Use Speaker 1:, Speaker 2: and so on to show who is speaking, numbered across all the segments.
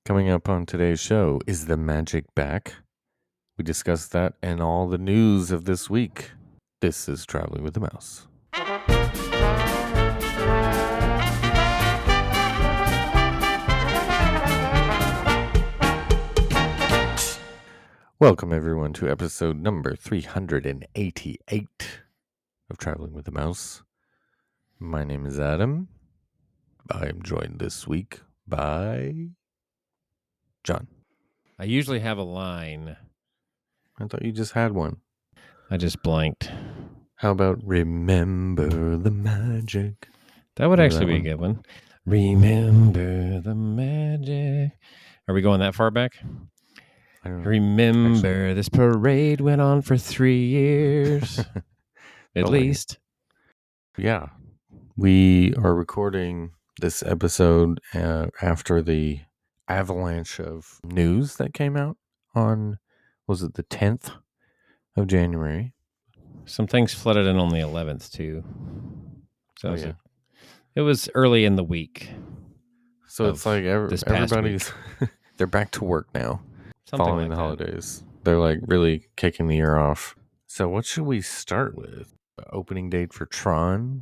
Speaker 1: Coming up on today's show, is the magic back? We discuss that and all the news of this week. This is Traveling with the Mouse. Welcome everyone to episode number 388 of Traveling with the Mouse. My name is Adam. I am joined this week by John.
Speaker 2: I usually have a line.
Speaker 1: I thought you just had one.
Speaker 2: I just blanked.
Speaker 1: How about remember the magic?
Speaker 2: That would actually be a good one. Remember the magic. Are we going that far back?
Speaker 1: I don't know.
Speaker 2: Remember this parade went on for 3 years. At least.
Speaker 1: Yeah. We are recording this episode after the avalanche of news that came out on, was it the 10th of January?
Speaker 2: Some things flooded in on the 11th too. So
Speaker 1: yeah.
Speaker 2: It was early in the week.
Speaker 1: So it's like everybody's, they're back to work now. Following the holidays. They're like really kicking the year off. So what should we start with? Opening date for Tron?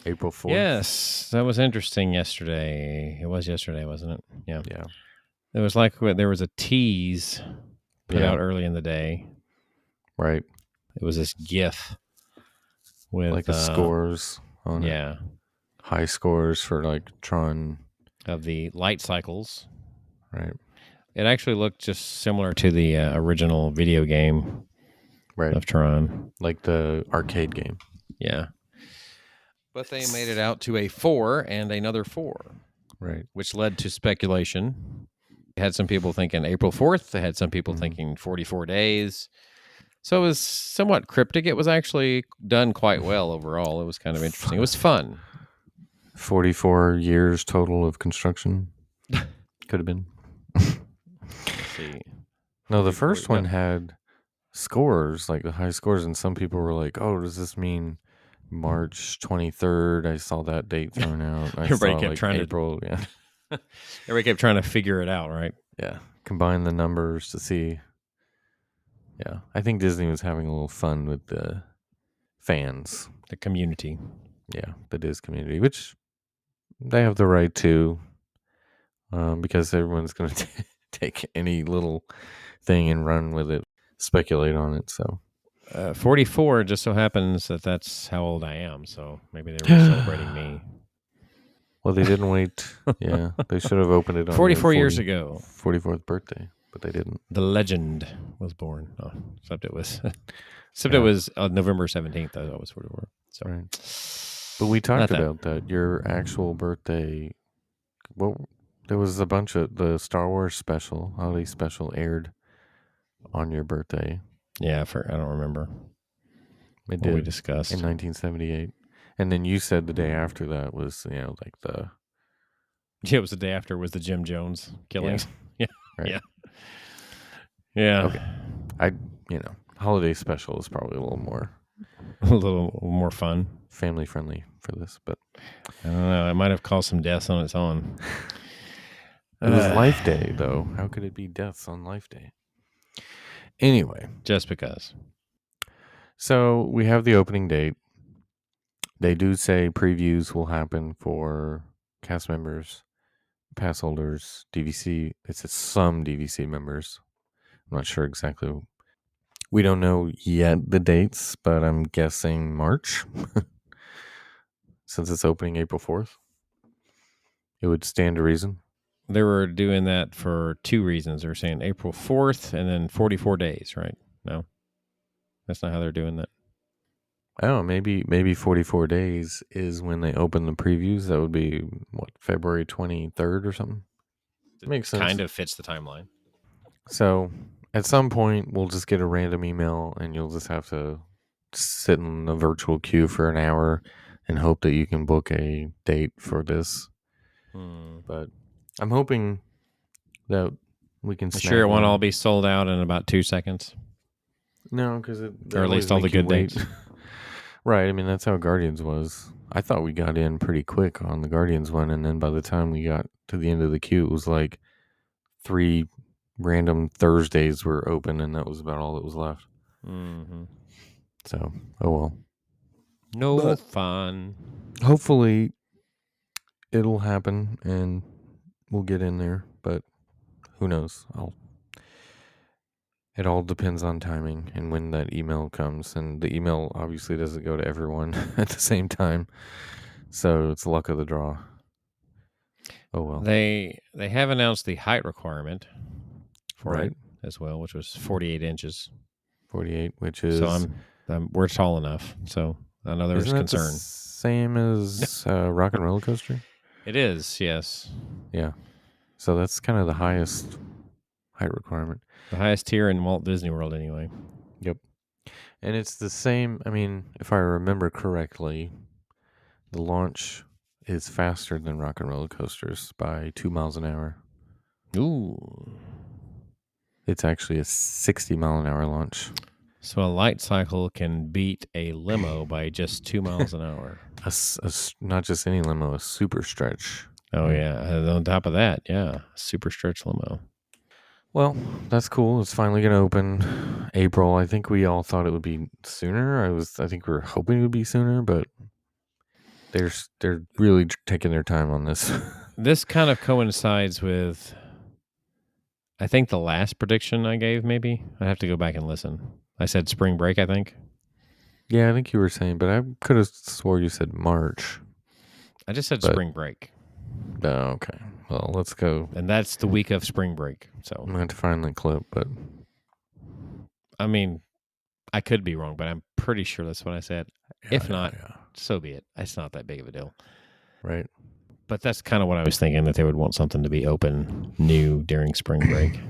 Speaker 1: April 4th?
Speaker 2: Yes, that was interesting yesterday. It was yesterday, wasn't it? Yeah. It was like there was a tease put out early in the day.
Speaker 1: Right.
Speaker 2: It was this GIF with
Speaker 1: like the scores on it.
Speaker 2: Yeah.
Speaker 1: High scores for like Tron.
Speaker 2: Of the light cycles.
Speaker 1: Right.
Speaker 2: It actually looked just similar to the original video game of Tron.
Speaker 1: Like the arcade game.
Speaker 2: Yeah. But they made it out to a 4 and another 4.
Speaker 1: Right.
Speaker 2: Which led to speculation. They had some people thinking April 4th. They had some people thinking 44 days. So it was somewhat cryptic. It was actually done quite well overall. It was kind of interesting. It was fun.
Speaker 1: 44 years total of construction. Could have been.
Speaker 2: Let's see.
Speaker 1: No, the first one had scores, like the high scores, and some people were like, oh, does this mean March 23rd? I saw that date thrown out.
Speaker 2: Everybody kept trying
Speaker 1: April,
Speaker 2: to... Everybody kept trying to figure it out, right?
Speaker 1: Yeah. Combine the numbers to see. Yeah. I think Disney was having a little fun with the fans.
Speaker 2: The community.
Speaker 1: Yeah, the Diz community, which they have the right to, because everyone's going to take any little thing and run with it, speculate on it. So
Speaker 2: 44 just so happens that that's how old I am. So maybe they were celebrating me.
Speaker 1: Well, they didn't wait. Yeah, they should have opened it on
Speaker 2: 44 years ago.
Speaker 1: 44th birthday, but they didn't.
Speaker 2: The legend was born. Oh, except it was it was November 17th. I thought it was 44. So.
Speaker 1: Right. But we talked about that. Your actual birthday. Well, there was a bunch of the Star Wars holiday special aired on your birthday.
Speaker 2: Yeah, I don't remember.
Speaker 1: It did.
Speaker 2: We discussed
Speaker 1: in 1978, and then you said the day after that was like the.
Speaker 2: Yeah, it was the day after was the Jim Jones killings. Yeah,
Speaker 1: right.
Speaker 2: Yeah.
Speaker 1: Okay, holiday special is probably a little more
Speaker 2: fun,
Speaker 1: family friendly for this, but
Speaker 2: I don't know. It might have caused some deaths on its own.
Speaker 1: It was Life Day, though. How could it be deaths on Life Day? Anyway.
Speaker 2: Just because.
Speaker 1: So we have the opening date. They do say previews will happen for cast members, pass holders, DVC. It says some DVC members. I'm not sure exactly. We don't know yet the dates, but I'm guessing March. Since it's opening April 4th. It would stand to reason.
Speaker 2: They were doing that for 2 reasons. They were saying April 4th and then 44 days, right? No, that's not how they're doing that.
Speaker 1: Oh, maybe 44 days is when they open the previews. That would be, February 23rd or something?
Speaker 2: It
Speaker 1: makes sense.
Speaker 2: Kind of fits the timeline.
Speaker 1: So at some point, we'll just get a random email and you'll just have to sit in the virtual queue for an hour and hope that you can book a date for this. But I'm hoping that we can.
Speaker 2: Sure, it won't all be sold out in about 2 seconds.
Speaker 1: No, because
Speaker 2: or at least all the good dates.
Speaker 1: Right. I mean, that's how Guardians was. I thought we got in pretty quick on the Guardians one, and then by the time we got to the end of the queue, it was like 3 random Thursdays were open, and that was about all that was left.
Speaker 2: Mm-hmm.
Speaker 1: So, oh well.
Speaker 2: No fun.
Speaker 1: Hopefully, it'll happen, and we'll get in there. But who knows? It all depends on timing and when that email comes. And the email obviously doesn't go to everyone at the same time. So it's luck of the draw. Oh well.
Speaker 2: They have announced the height requirement for
Speaker 1: Right.
Speaker 2: it as well, which was 48 inches.
Speaker 1: 48, which is...
Speaker 2: So we're tall enough. So I know there was
Speaker 1: Isn't that
Speaker 2: concern.
Speaker 1: the same as Rock and Roller Coaster?
Speaker 2: It is, yes.
Speaker 1: Yeah. So that's kind of the highest height requirement.
Speaker 2: The highest tier in Walt Disney World, anyway.
Speaker 1: Yep. And it's the same. I mean, if I remember correctly, the launch is faster than Rock and Roller Coasters by 2 miles an hour.
Speaker 2: Ooh.
Speaker 1: It's actually a 60 mile an hour launch.
Speaker 2: So a light cycle can beat a limo by just 2 miles an hour.
Speaker 1: Not just any limo, a super stretch.
Speaker 2: Oh, yeah. And on top of that, yeah, super stretch limo.
Speaker 1: Well, that's cool. It's finally going to open April. I think we all thought it would be sooner. I think we were hoping it would be sooner, but they're really taking their time on this.
Speaker 2: This kind of coincides with, I think, the last prediction I gave, maybe. I have to go back and listen. I said spring break, I think.
Speaker 1: Yeah, I think you were saying, but I could have swore you said March.
Speaker 2: I just said spring break.
Speaker 1: Oh, okay. Well, let's go.
Speaker 2: And that's the week of spring break. So
Speaker 1: I'm going to have to find the clip, but...
Speaker 2: I mean, I could be wrong, but I'm pretty sure that's what I said. If not, so be it. It's not that big of a deal.
Speaker 1: Right.
Speaker 2: But that's kind of what I was thinking, that they would want something to be open new during spring break.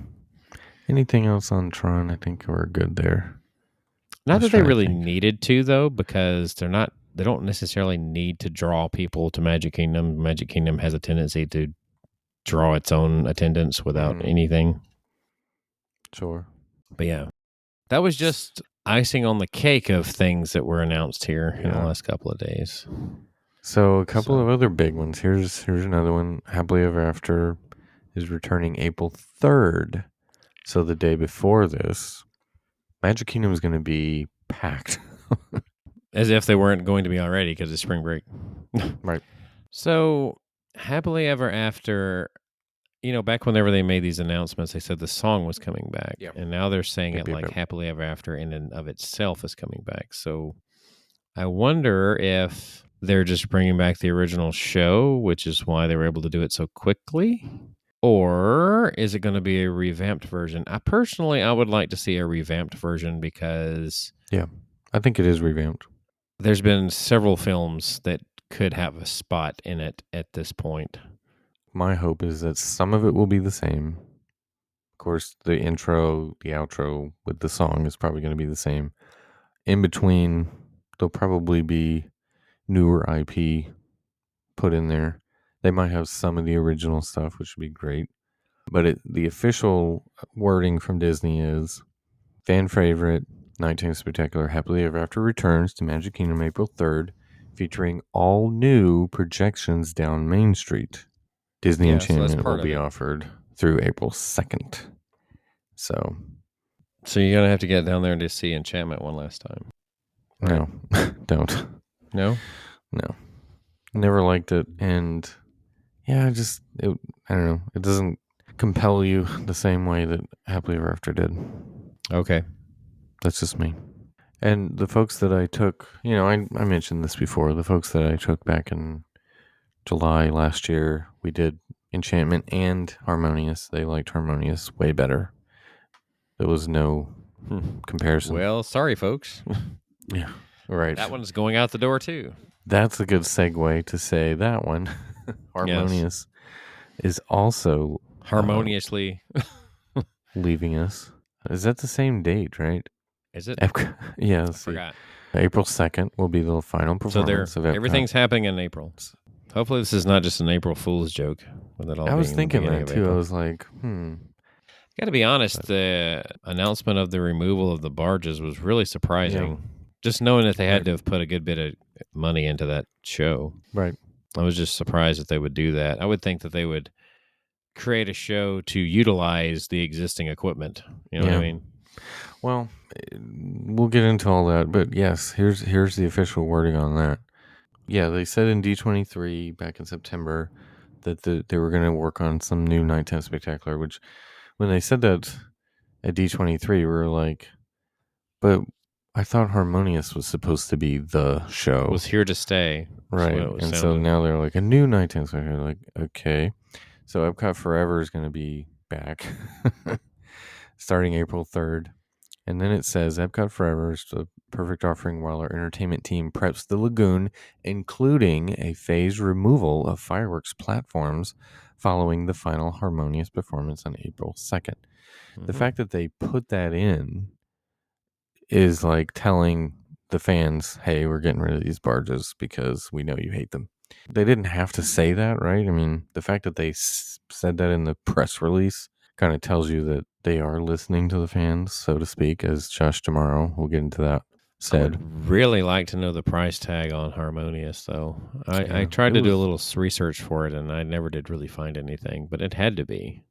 Speaker 1: Anything else on Tron? I think we're good there.
Speaker 2: Not that they really needed to, though, because they don't necessarily need to draw people to Magic Kingdom. Magic Kingdom has a tendency to draw its own attendance without anything.
Speaker 1: Sure.
Speaker 2: But yeah, that was just icing on the cake of things that were announced here in the last couple of days.
Speaker 1: So a couple of other big ones. Here's another one. Happily Ever After is returning April 3rd. So the day before this, Magic Kingdom is going to be packed.
Speaker 2: As if they weren't going to be already because it's spring break.
Speaker 1: Right.
Speaker 2: So Happily Ever After, back whenever they made these announcements, they said the song was coming back.
Speaker 1: Yep.
Speaker 2: And now they're saying
Speaker 1: Yep.
Speaker 2: Happily Ever After in and of itself is coming back. So I wonder if they're just bringing back the original show, which is why they were able to do it so quickly. Or is it going to be a revamped version? I would like to see a revamped version because...
Speaker 1: Yeah, I think it is revamped.
Speaker 2: There's been several films that could have a spot in it at this point.
Speaker 1: My hope is that some of it will be the same. Of course, the intro, the outro with the song is probably going to be the same. In between, there'll probably be newer IP put in there. They might have some of the original stuff, which would be great. But the official wording from Disney is fan favorite, Nighttime Spectacular Happily Ever After returns to Magic Kingdom April 3rd, featuring all new projections down Main Street. Disney Enchantment will be offered through April 2nd. So
Speaker 2: you're going to have to get down there to see Enchantment one last time.
Speaker 1: Right? No, don't.
Speaker 2: No?
Speaker 1: No. Never liked it. And yeah, I don't know. It doesn't compel you the same way that Happily Ever After did.
Speaker 2: Okay.
Speaker 1: That's just me. And the folks that I took, I mentioned this before, the folks that I took back in July last year, we did Enchantment and Harmonious. They liked Harmonious way better. There was no comparison.
Speaker 2: Well, sorry, folks.
Speaker 1: Yeah, right.
Speaker 2: That one's going out the door, too.
Speaker 1: That's a good segue to say that one, Harmonious, is also...
Speaker 2: Harmoniously.
Speaker 1: leaving us. Is that the same date, right?
Speaker 2: Is it?
Speaker 1: Yeah,
Speaker 2: I forgot.
Speaker 1: April 2nd will be the final performance of Epcot.
Speaker 2: Everything's happening in April. Hopefully this is not just an April Fool's joke.
Speaker 1: I was thinking that too. I was like,
Speaker 2: Got to be honest, the announcement of the removal of the barges was really surprising. Yeah. Just knowing that they had to have put a good bit of money into that show.
Speaker 1: Right.
Speaker 2: I was just surprised that they would do that. I would think that they would create a show to utilize the existing equipment. You know what I mean?
Speaker 1: Well, we'll get into all that, but yes, here's the official wording on that. Yeah, they said in D23 back in September that they were going to work on some new nighttime spectacular, which when they said that at D23, we were like, but I thought Harmonious was supposed to be the show.
Speaker 2: Was here to stay.
Speaker 1: Right. And so now they're like, a new nighttime spectacular. Like, okay. So Epcot Forever is going to be back starting April 3rd. And then it says Epcot Forever is the perfect offering while our entertainment team preps the lagoon, including a phased removal of fireworks platforms following the final Harmonious performance on April 2nd. The fact that they put that in is like telling the fans, hey, we're getting rid of these barges because we know you hate them. They didn't have to say that, right? I mean, the fact that they said that in the press release kind of tells you that they are listening to the fans, so to speak, as Josh tomorrow, we'll get into that, said.
Speaker 2: I would really like to know the price tag on Harmonious, though. I tried to do a little research for it, and I never did really find anything, but it had to be.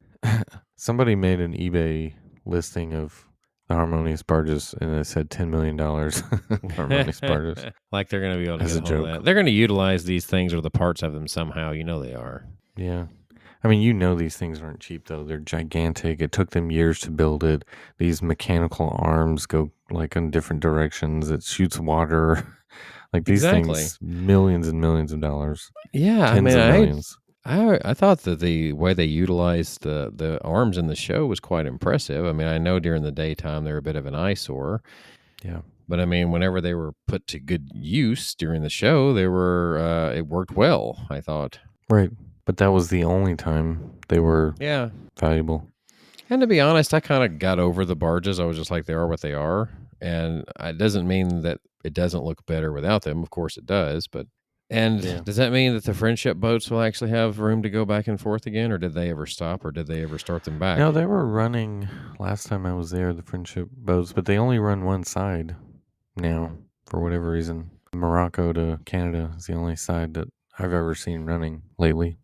Speaker 1: Somebody made an eBay listing of the Harmonious barges, and it said $10 million. Harmonious barges.
Speaker 2: Like they're going to be able to
Speaker 1: As
Speaker 2: get
Speaker 1: a
Speaker 2: a hold of that. They're going to utilize these things or the parts of them somehow. You know they are.
Speaker 1: Yeah. I mean, you know these things aren't cheap, though. They're gigantic. It took them years to build it. These mechanical arms go, like, in different directions. It shoots water. Like, these things, millions and millions of dollars.
Speaker 2: Yeah,
Speaker 1: Tens of millions.
Speaker 2: I thought that the way they utilized the arms in the show was quite impressive. I mean, I know during the daytime they're a bit of an eyesore.
Speaker 1: Yeah.
Speaker 2: But I mean, whenever they were put to good use during the show, they were it worked well, I thought.
Speaker 1: Right. But that was the only time they were valuable.
Speaker 2: And to be honest, I kind of got over the barges. I was just like, they are what they are. And it doesn't mean that it doesn't look better without them. Of course it does. But does that mean that the friendship boats will actually have room to go back and forth again? Or did they ever stop? Or did they ever start them back?
Speaker 1: No, they were running last time I was there, the friendship boats, but they only run one side now for whatever reason. Morocco to Canada is the only side that I've ever seen running lately.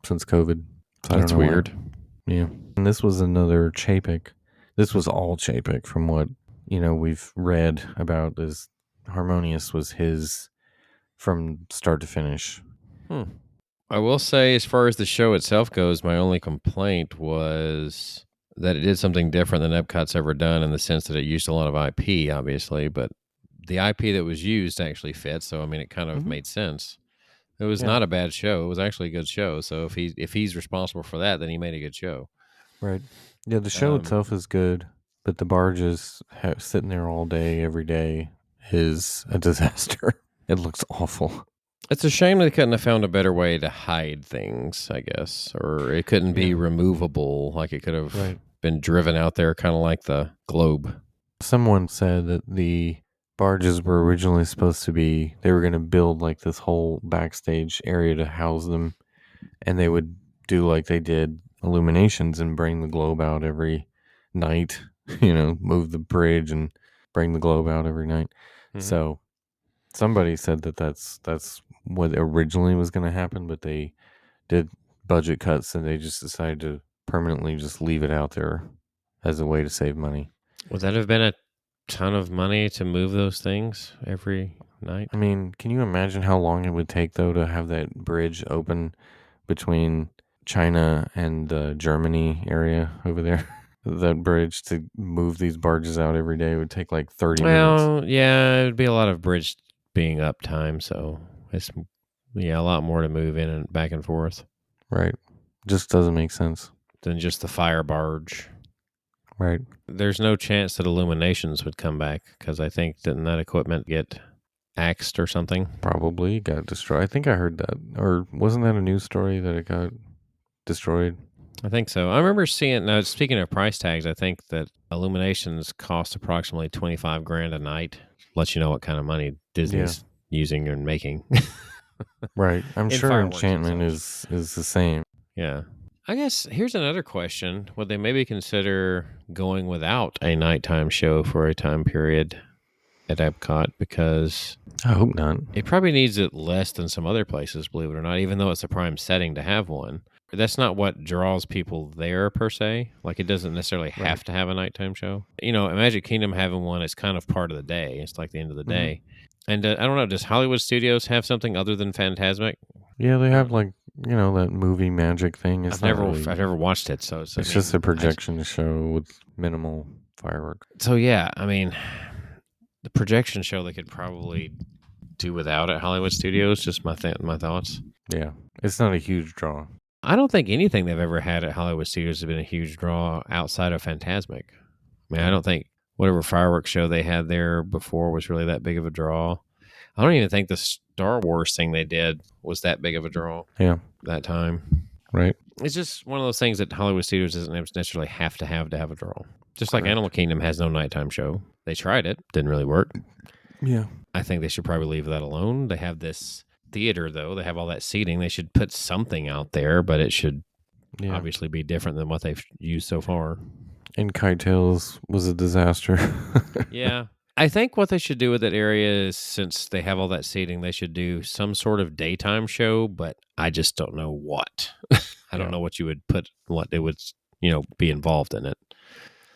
Speaker 1: Since COVID. So
Speaker 2: That's weird.
Speaker 1: Why. Yeah. And this was another Chapek. This was all Chapek from what, we've read about. Is Harmonious was his from start to finish.
Speaker 2: I will say, as far as the show itself goes, my only complaint was that it did something different than Epcot's ever done in the sense that it used a lot of IP, obviously, but the IP that was used actually fit. So, I mean, it kind of made sense. It was not a bad show. It was actually a good show. So if he's responsible for that, then he made a good show.
Speaker 1: Right. Yeah, the show itself is good, but the barges sitting there all day, every day, is a disaster. It looks awful.
Speaker 2: It's a shame they couldn't have found a better way to hide things, I guess. Or it couldn't be removable. Like it could have been driven out there, kind of like the globe.
Speaker 1: Someone said that the barges were originally supposed to be, they were going to build like this whole backstage area to house them, and they would do like they did illuminations and bring the globe out every night, move the bridge and bring the globe out every night. So somebody said that that's what originally was going to happen, but they did budget cuts and they just decided to permanently just leave it out there as a way to save money.
Speaker 2: Would that have been a ton of money to move those things every night?
Speaker 1: I mean, can you imagine how long it would take, though, to have that bridge open between China and the Germany area over there? That bridge to move these barges out every day would take like 30 minutes.
Speaker 2: Well, yeah, it would be a lot of bridge being up time, so it's a lot more to move in and back and forth.
Speaker 1: Right. Just doesn't make sense.
Speaker 2: Than just the fire barge.
Speaker 1: Right.
Speaker 2: There's no chance that Illuminations would come back because I think didn't that equipment get axed or something?
Speaker 1: Probably got destroyed. I think I heard that. Or wasn't that a news story that it got destroyed?
Speaker 2: I think so. I remember seeing, now speaking of price tags, I think that Illuminations cost approximately $25,000 a night. Let you know what kind of money Disney's using and making.
Speaker 1: Right. I'm sure Enchantment is the same.
Speaker 2: Yeah. I guess here's another question. Would they maybe consider going without a nighttime show for a time period at Epcot? Because
Speaker 1: I hope not.
Speaker 2: It probably needs it less than some other places, believe it or not, even though it's a prime setting to have one. That's not what draws people there per se. Like, it doesn't necessarily have to have a nighttime show. You know, Magic Kingdom having one is kind of part of the day. It's like the end of the day. And I don't know, does Hollywood Studios have something other than Fantasmic?
Speaker 1: Yeah, they have like, you know, that movie magic thing. It's
Speaker 2: I've never watched it, so
Speaker 1: it's just a projection show with minimal fireworks.
Speaker 2: So yeah, I mean, the projection show they could probably do without at Hollywood Studios. Just my thoughts.
Speaker 1: Yeah, it's not a huge draw.
Speaker 2: I don't think anything they've ever had at Hollywood Studios has been a huge draw outside of Fantasmic. I mean, I don't think whatever fireworks show they had there before was really that big of a draw. I don't even think the Star Wars thing they did was that big of a draw.
Speaker 1: Yeah,
Speaker 2: that time.
Speaker 1: Right.
Speaker 2: It's just one of those things that Hollywood Studios doesn't necessarily have to have a draw. Just like Animal Kingdom has no nighttime show. They tried it, didn't really work.
Speaker 1: Yeah.
Speaker 2: I think they should probably leave that alone. They have this theater, though. They have all that seating. They should put something out there, but it should obviously be different than what they've used so far.
Speaker 1: And Kite Tales was a disaster.
Speaker 2: Yeah. I think what they should do with that area is, since they have all that seating, they should do some sort of daytime show, but I just don't know what. I don't know what you would put, what it would, be involved in it.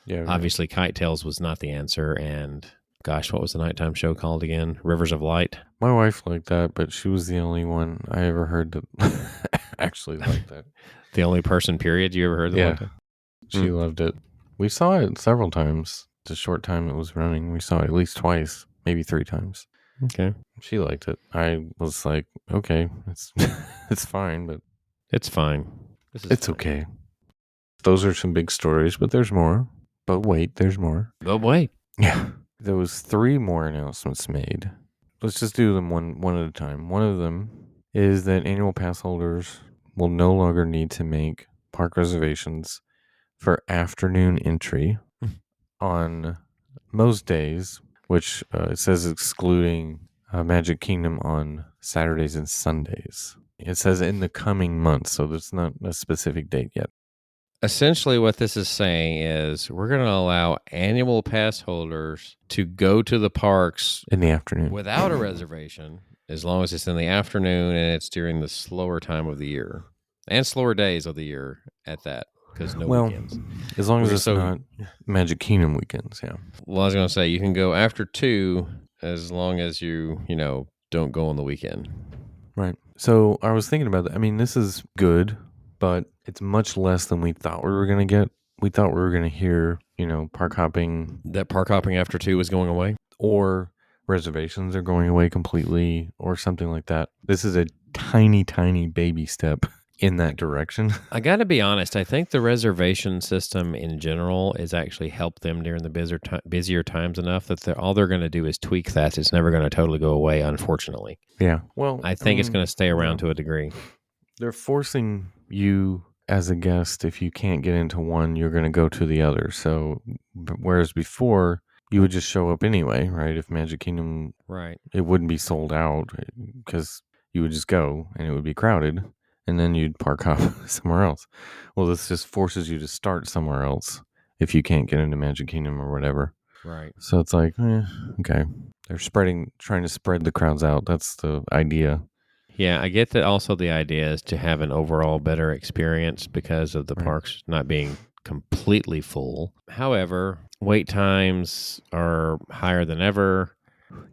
Speaker 1: Yeah. Right.
Speaker 2: Obviously, Kite Tales was not the answer. And gosh, what was the nighttime show called again? Rivers of Light?
Speaker 1: My wife liked that, but she was the only one I ever heard that actually liked that.
Speaker 2: The only person, period, you ever heard that liked it?
Speaker 1: She loved it. We saw it several times. The short time it was running, we saw it at least twice, maybe 3 times.
Speaker 2: Okay.
Speaker 1: She liked it. I was like, okay, it's fine, but
Speaker 2: it's fine.
Speaker 1: It's fine. Okay. Those are some big stories, but there's more. But wait, there's more.
Speaker 2: But wait.
Speaker 1: Yeah. There was 3 more announcements made. Let's just do them one at a time. One of them is that annual pass holders will no longer need to make park reservations for afternoon entry on most days, which it says excluding Magic Kingdom on Saturdays and Sundays. It says in the coming months, so there's not a specific date yet.
Speaker 2: Essentially, what this is saying is we're going to allow annual pass holders to go to the parks
Speaker 1: in the afternoon
Speaker 2: without a reservation, as long as it's in the afternoon and it's during the slower time of the year and slower days of the year at that. Because weekends.
Speaker 1: As long as it's not Magic Kingdom weekends, yeah.
Speaker 2: Well, I was going to say, you can go after 2 as long as you don't go on the weekend.
Speaker 1: Right. So I was thinking about that. I mean, this is good, but it's much less than we thought we were going to get. We thought we were going to hear, park hopping.
Speaker 2: That park hopping after 2 was going away?
Speaker 1: Or reservations are going away completely or something like that. This is a tiny, tiny baby step in that direction.
Speaker 2: I got to be honest. I think the reservation system in general has actually helped them during the busier times enough that all they're going to do is tweak that. It's never going to totally go away, unfortunately.
Speaker 1: Yeah. Well,
Speaker 2: I think it's going to stay around to a degree.
Speaker 1: They're forcing you as a guest, if you can't get into one, you're going to go to the other. So, whereas before, you would just show up anyway, right? If Magic Kingdom,
Speaker 2: right,
Speaker 1: it wouldn't be sold out because you would just go and it would be crowded. And then you'd park hop somewhere else. Well, this just forces you to start somewhere else if you can't get into Magic Kingdom or whatever.
Speaker 2: Right.
Speaker 1: So it's like, okay. They're trying to spread the crowds out. That's the idea.
Speaker 2: Yeah, I get that also the idea is to have an overall better experience because of the parks not being completely full. However, wait times are higher than ever.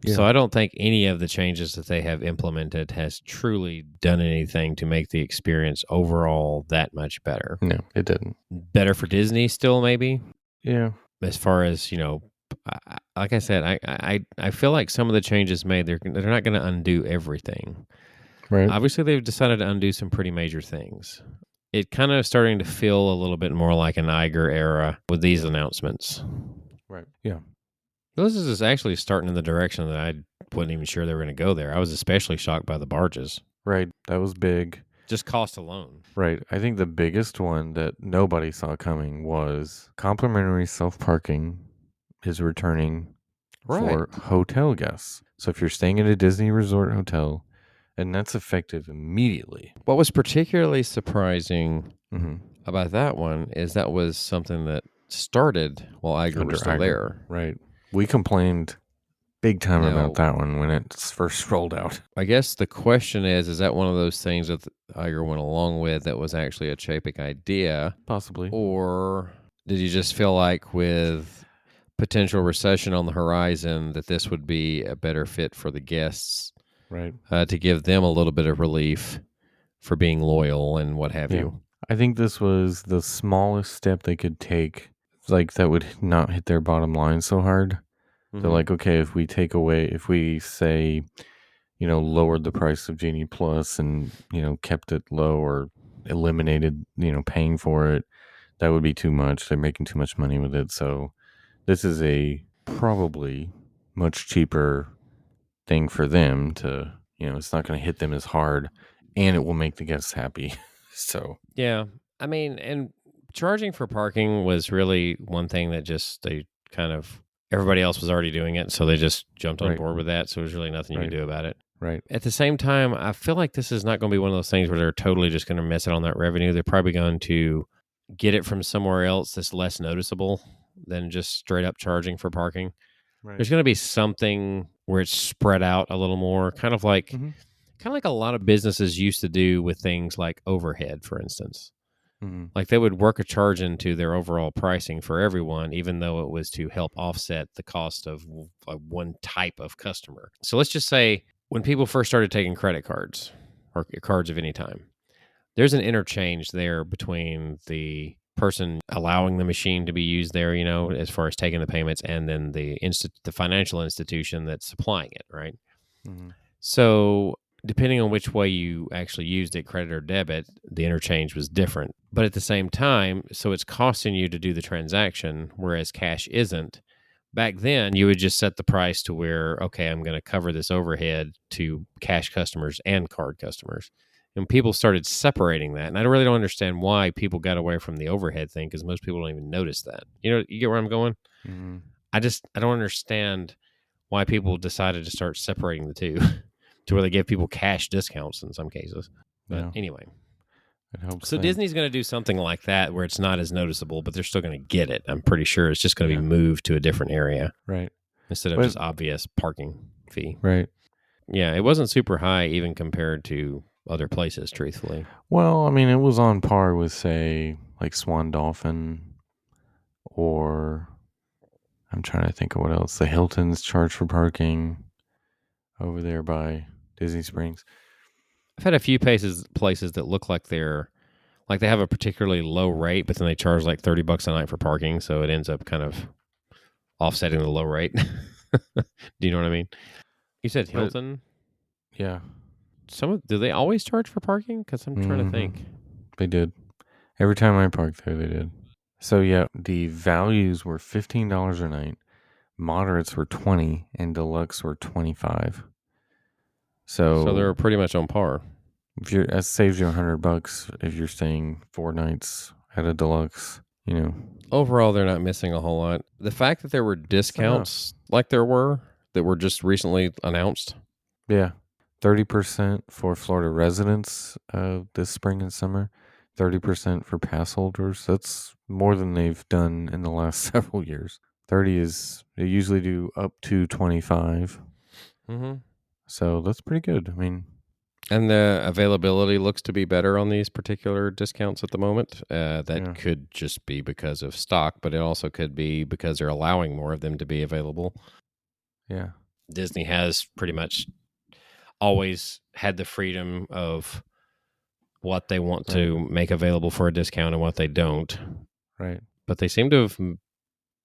Speaker 2: Yeah. So I don't think any of the changes that they have implemented has truly done anything to make the experience overall that much better.
Speaker 1: No, it didn't.
Speaker 2: Better for Disney still, maybe?
Speaker 1: Yeah.
Speaker 2: As far as, like I said, I feel like some of the changes made, they're not going to undo everything.
Speaker 1: Right.
Speaker 2: Obviously, they've decided to undo some pretty major things. It kind of starting to feel a little bit more like an Iger era with these announcements.
Speaker 1: Right. Yeah.
Speaker 2: This is actually starting in the direction that I wasn't even sure they were going to go there. I was especially shocked by the barges.
Speaker 1: Right. That was big.
Speaker 2: Just cost alone.
Speaker 1: Right. I think the biggest one that nobody saw coming was complimentary self-parking is returning for hotel guests. So if you're staying at a Disney Resort hotel, and that's effective immediately.
Speaker 2: What was particularly surprising about that one is that was something that started while Iger was still there.
Speaker 1: Right. We complained big time about
Speaker 2: Now,
Speaker 1: that one when it's first rolled out.
Speaker 2: I guess the question is that one of those things that Iger went along with that was actually a Chapek idea?
Speaker 1: Possibly.
Speaker 2: Or did you just feel like with potential recession on the horizon that this would be a better fit for the guests
Speaker 1: Right.
Speaker 2: to give them a little bit of relief for being loyal and what have
Speaker 1: Yeah.
Speaker 2: you?
Speaker 1: I think this was the smallest step they could take, like that would not hit their bottom line so hard. They're
Speaker 2: Mhm.
Speaker 1: like, okay, if we say, lowered the price of Genie Plus and, kept it low or eliminated, paying for it, that would be too much. They're making too much money with it. So this is a probably much cheaper thing for them to, it's not going to hit them as hard and it will make the guests happy. So,
Speaker 2: Yeah. I mean, and charging for parking was really one thing that just they kind of everybody else was already doing it, so they just jumped on
Speaker 1: right,
Speaker 2: board with that. So there's really nothing you could
Speaker 1: right,
Speaker 2: do about it.
Speaker 1: right.
Speaker 2: At the same time, I feel like this is not going to be one of those things where they're totally just going to miss it on that revenue. They're probably going to get it from somewhere else that's less noticeable than just straight up charging for parking.
Speaker 1: Right.
Speaker 2: There's going to be something where it's spread out a little more,
Speaker 1: Mm-hmm.
Speaker 2: kind of like a lot of businesses used to do with things like overhead, for instance.
Speaker 1: Mm-hmm.
Speaker 2: Like they would work a charge into their overall pricing for everyone, even though it was to help offset the cost of one type of customer. So let's just say when people first started taking credit cards or cards of any time, there's an interchange there between the person allowing the machine to be used there, as far as taking the payments, and then the financial institution that's supplying it, right?
Speaker 1: Mm-hmm.
Speaker 2: So, depending on which way you actually used it, credit or debit, the interchange was different. But at the same time, so it's costing you to do the transaction, whereas cash isn't. Back then, you would just set the price to where, okay, I'm going to cover this overhead to cash customers and card customers. And people started separating that. And I really don't understand why people got away from the overhead thing because most people don't even notice that. You get where I'm going?
Speaker 1: Mm-hmm.
Speaker 2: I don't understand why people decided to start separating the two to where they give people cash discounts in some cases. But
Speaker 1: Yeah,
Speaker 2: anyway,
Speaker 1: it helps
Speaker 2: so
Speaker 1: them.
Speaker 2: Disney's going to do something like that where it's not as noticeable, but they're still going to get it. I'm pretty sure it's just going to
Speaker 1: Yeah.
Speaker 2: be moved to a different area
Speaker 1: Right.
Speaker 2: instead of
Speaker 1: But
Speaker 2: just obvious parking fee.
Speaker 1: right.
Speaker 2: Yeah, it wasn't super high even compared to other places, truthfully.
Speaker 1: Well, I mean, it was on par with, say, like Swan Dolphin, or I'm trying to think of what else. The Hilton's charge for parking over there by Disney Springs.
Speaker 2: I've had a few places that look like they have a particularly low rate, but then they charge like $30 a night for parking, so it ends up kind of offsetting the low rate. Do you know what I mean? You said
Speaker 1: But
Speaker 2: Hilton.
Speaker 1: yeah,
Speaker 2: Do they always charge for parking? Because I'm trying to think.
Speaker 1: they did. Every time I parked there, they did. So yeah, the values were $15 a night, moderates were 20, and deluxe were 25.
Speaker 2: So they're
Speaker 1: So
Speaker 2: pretty much on par.
Speaker 1: if you're that saves you $100 if you're staying 4 nights at a deluxe.
Speaker 2: Overall, they're not missing a whole lot. The fact that there were discounts like there were that were just recently announced.
Speaker 1: Yeah, 30% for Florida residents this spring and summer, 30% for pass holders. That's more than they've done in the last several years. 30 is they usually do up to 25,
Speaker 2: Mm-hmm.
Speaker 1: so that's pretty good. I mean,
Speaker 2: And the availability looks to be better on these particular discounts at the moment. That
Speaker 1: yeah,
Speaker 2: could just be because of stock, but it also could be because they're allowing more of them to be available.
Speaker 1: yeah,
Speaker 2: Disney has pretty much always had the freedom of what they want
Speaker 1: right,
Speaker 2: to make available for a discount and what they don't.
Speaker 1: right,
Speaker 2: But they seem to have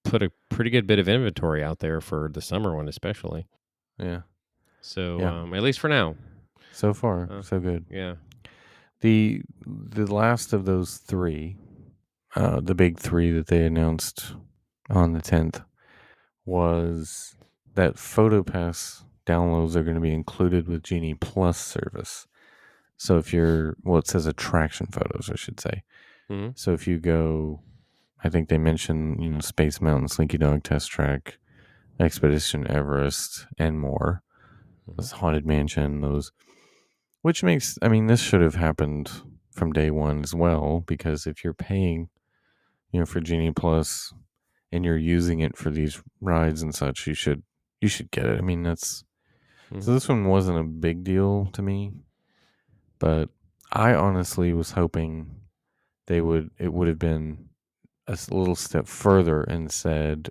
Speaker 2: put a pretty good bit of inventory out there for the summer one, especially.
Speaker 1: yeah,
Speaker 2: So
Speaker 1: yeah.
Speaker 2: at least for now,
Speaker 1: So far, so good.
Speaker 2: yeah.
Speaker 1: The last of those three, the big three that they announced on the 10th, was that PhotoPass downloads are going to be included with Genie Plus service. So if it says attraction photos, I should say.
Speaker 2: Mm-hmm.
Speaker 1: So if you go, I think they mentioned, Space Mountain, Slinky Dog Test Track, Expedition Everest, and more. This Haunted Mansion, which makes, this should have happened from day one as well, because if you're paying, for Genie Plus and you're using it for these rides and such, you should you should get it. I mean, that's
Speaker 2: Mhm.
Speaker 1: so. This one wasn't a big deal to me, but I honestly was hoping it would have been little step further and said,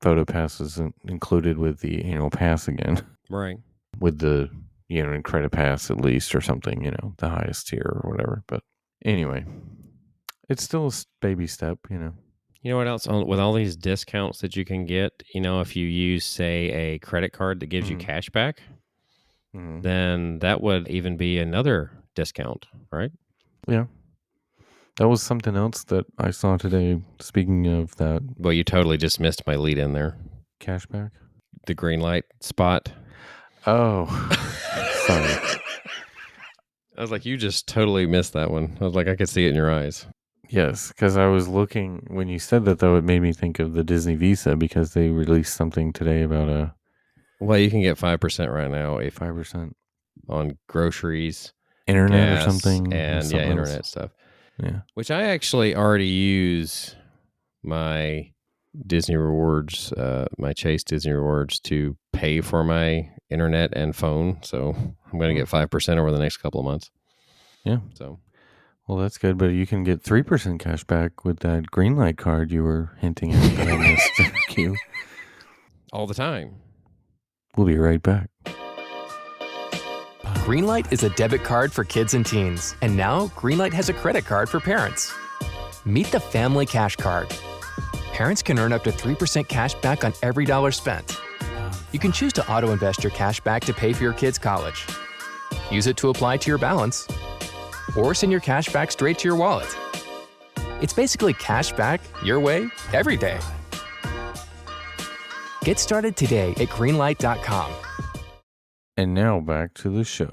Speaker 1: photo pass is included with the annual pass again,
Speaker 2: Right.
Speaker 1: with the in credit pass at least or something, the highest tier or whatever. But anyway, it's still a baby step.
Speaker 2: You know what else? With all these discounts that you can get, if you use, say, a credit card that gives you
Speaker 1: Mhm.
Speaker 2: cash back,
Speaker 1: Mhm.
Speaker 2: then that would even be another discount, right?
Speaker 1: Yeah, that was something else that I saw today. Speaking of that
Speaker 2: Well, you totally just missed my lead in there.
Speaker 1: cashback.
Speaker 2: The green light spot.
Speaker 1: Oh, sorry.
Speaker 2: I was like, you just totally missed that one. I was like, I could see it in your eyes.
Speaker 1: Yes, because I was looking when you said that, though, it made me think of the Disney Visa because they released something today about a
Speaker 2: Well, you can get 5% right now if
Speaker 1: 5%
Speaker 2: on groceries,
Speaker 1: internet or
Speaker 2: gas,
Speaker 1: something or
Speaker 2: and
Speaker 1: something else.
Speaker 2: internet stuff.
Speaker 1: Yeah.
Speaker 2: Which I actually already use my Disney rewards, my Chase Disney rewards to pay for my internet and phone. So I'm going to get 5% over the next couple of months.
Speaker 1: Yeah.
Speaker 2: So,
Speaker 1: Well, that's good, but you can get 3% cash back with that green light card you were hinting at that I missed. Q.
Speaker 2: all the time.
Speaker 1: We'll be right back.
Speaker 3: Greenlight is a debit card for kids and teens, and now Greenlight has a credit card for parents. Meet the Family Cash Card. Parents can earn up to 3% cash back on every dollar spent. You can choose to auto-invest your cash back to pay for your kids' college. Use it to apply to your balance, or send your cash back straight to your wallet. It's basically cash back your way every day. Get started today at greenlight.com.
Speaker 1: And now back to the show.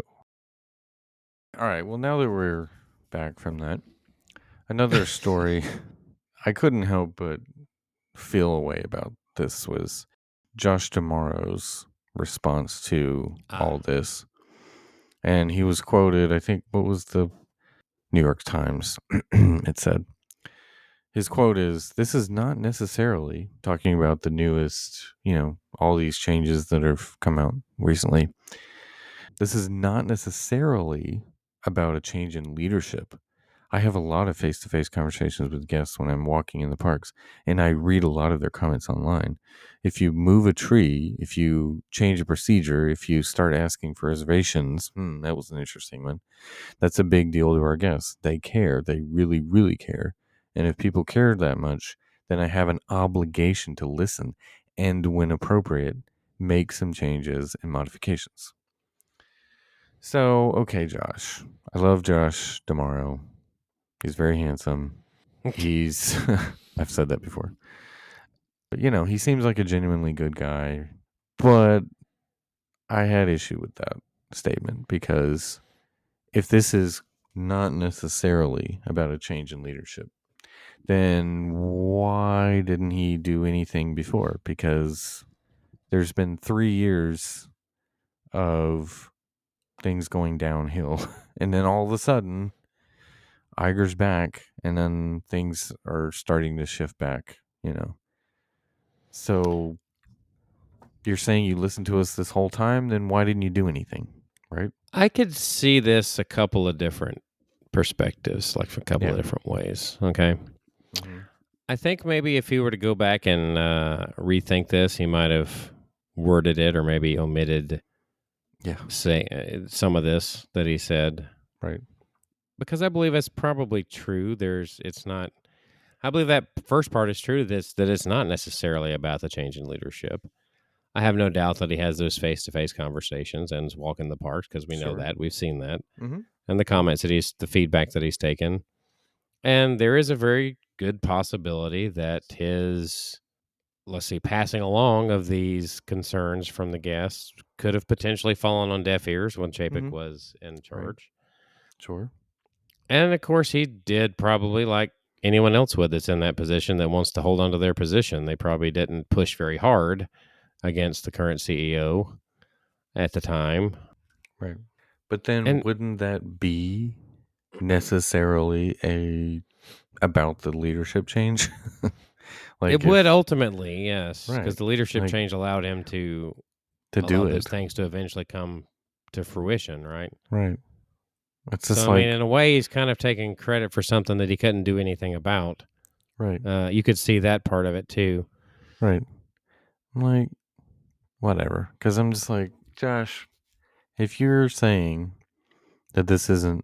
Speaker 1: All right. Well, now that we're back from that, another story I couldn't help but feel a way about this was Josh Tomorrow's response to all this. And he was quoted, I think, what was the New York Times? It said, his quote is, "This is not necessarily," talking about the newest, all these changes that have come out recently. "This is not necessarily about a change in leadership. I have a lot of face to face conversations with guests when I'm walking in the parks, and I read a lot of their comments online. If you move a tree, if you change a procedure, if you start asking for reservations, that was an interesting one. That's a big deal to our guests. They care. They really, really care. And if people care that much, then I have an obligation to listen and, when appropriate, make some changes and modifications." So, okay, Josh. I love Josh Tomorrow. He's very handsome. He's, I've said that before. But, he seems like a genuinely good guy. But I had issue with that statement because if this is not necessarily about a change in leadership, then why didn't he do anything before? Because there's been 3 years of things going downhill. And then all of a sudden, Iger's back, and then things are starting to shift back. So you're saying you listened to us this whole time, then why didn't you do anything? Right?
Speaker 2: I could see this a couple of different perspectives, like a couple
Speaker 1: Yeah.
Speaker 2: of different ways. Okay.
Speaker 1: Mm-hmm.
Speaker 2: I think maybe if he were to go back and rethink this, he might have worded it or maybe omitted
Speaker 1: Yeah.
Speaker 2: some of this that he said.
Speaker 1: Right.
Speaker 2: Because I believe that's probably true. I believe that first part is true, that it's not necessarily about the change in leadership. I have no doubt that he has those face-to-face conversations and is walking the parks because we know
Speaker 1: Sure.
Speaker 2: that. We've seen that.
Speaker 1: Mm-hmm.
Speaker 2: And the feedback that he's taken. And there is a very good possibility that passing along of these concerns from the guests could have potentially fallen on deaf ears when Chapek
Speaker 1: Mm-hmm.
Speaker 2: was in
Speaker 1: Right.
Speaker 2: charge.
Speaker 1: Sure.
Speaker 2: And of course, he did probably like anyone else would that's in that position that wants to hold on to their position. They probably didn't push very hard against the current CEO at the time.
Speaker 1: Right. But then
Speaker 2: And
Speaker 1: wouldn't that be necessarily about the leadership change? Like
Speaker 2: it would ultimately, yes, because
Speaker 1: Right,
Speaker 2: the leadership
Speaker 1: like-
Speaker 2: change allowed him to
Speaker 1: to do
Speaker 2: allow those
Speaker 1: it.
Speaker 2: things to eventually come to fruition, right?
Speaker 1: Right. It's just
Speaker 2: So, I
Speaker 1: like
Speaker 2: mean, in a way, he's kind of taking credit for something that he couldn't do anything about.
Speaker 1: right,
Speaker 2: You could see that part of it too.
Speaker 1: right. I'm like whatever, because I'm just like Josh. If you're saying that this isn't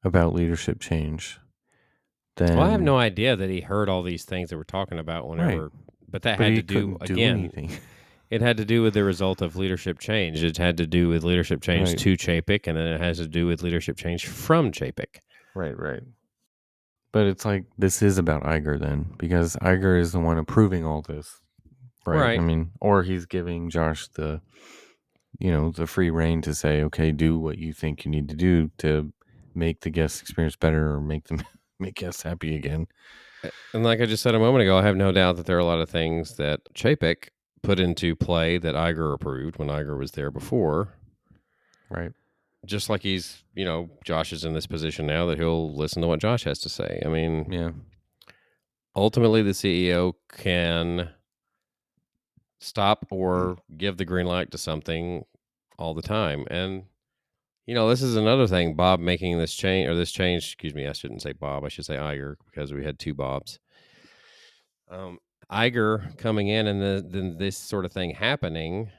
Speaker 1: about leadership change, then
Speaker 2: Well, I have no idea that he heard all these things that we're talking about whenever, but that
Speaker 1: but
Speaker 2: had
Speaker 1: he
Speaker 2: to do,
Speaker 1: couldn't do
Speaker 2: again,
Speaker 1: anything.
Speaker 2: it had to do with the result of leadership change. It had to do with leadership change
Speaker 1: Right.
Speaker 2: to Chapek, and then it has to do with leadership change from Chapek.
Speaker 1: Right. But it's like this is about Iger then, because Iger is the one approving all this, right?
Speaker 2: Right.
Speaker 1: I mean, or he's giving Josh the, the free reign to say, okay, do what you think you need to do to make the guest experience better or make them make guests happy again.
Speaker 2: And like I just said a moment ago, I have no doubt that there are a lot of things that Chapek put into play that Iger approved when Iger was there before.
Speaker 1: Right.
Speaker 2: Just like he's, Josh is in this position now that he'll listen to what Josh has to say. I mean,
Speaker 1: Yeah.
Speaker 2: ultimately the CEO can stop or give the green light to something all the time. And, this is another thing, Bob making this change, excuse me, I shouldn't say Bob, I should say Iger, because we had two Bobs. Iger coming in and then this sort of thing happening,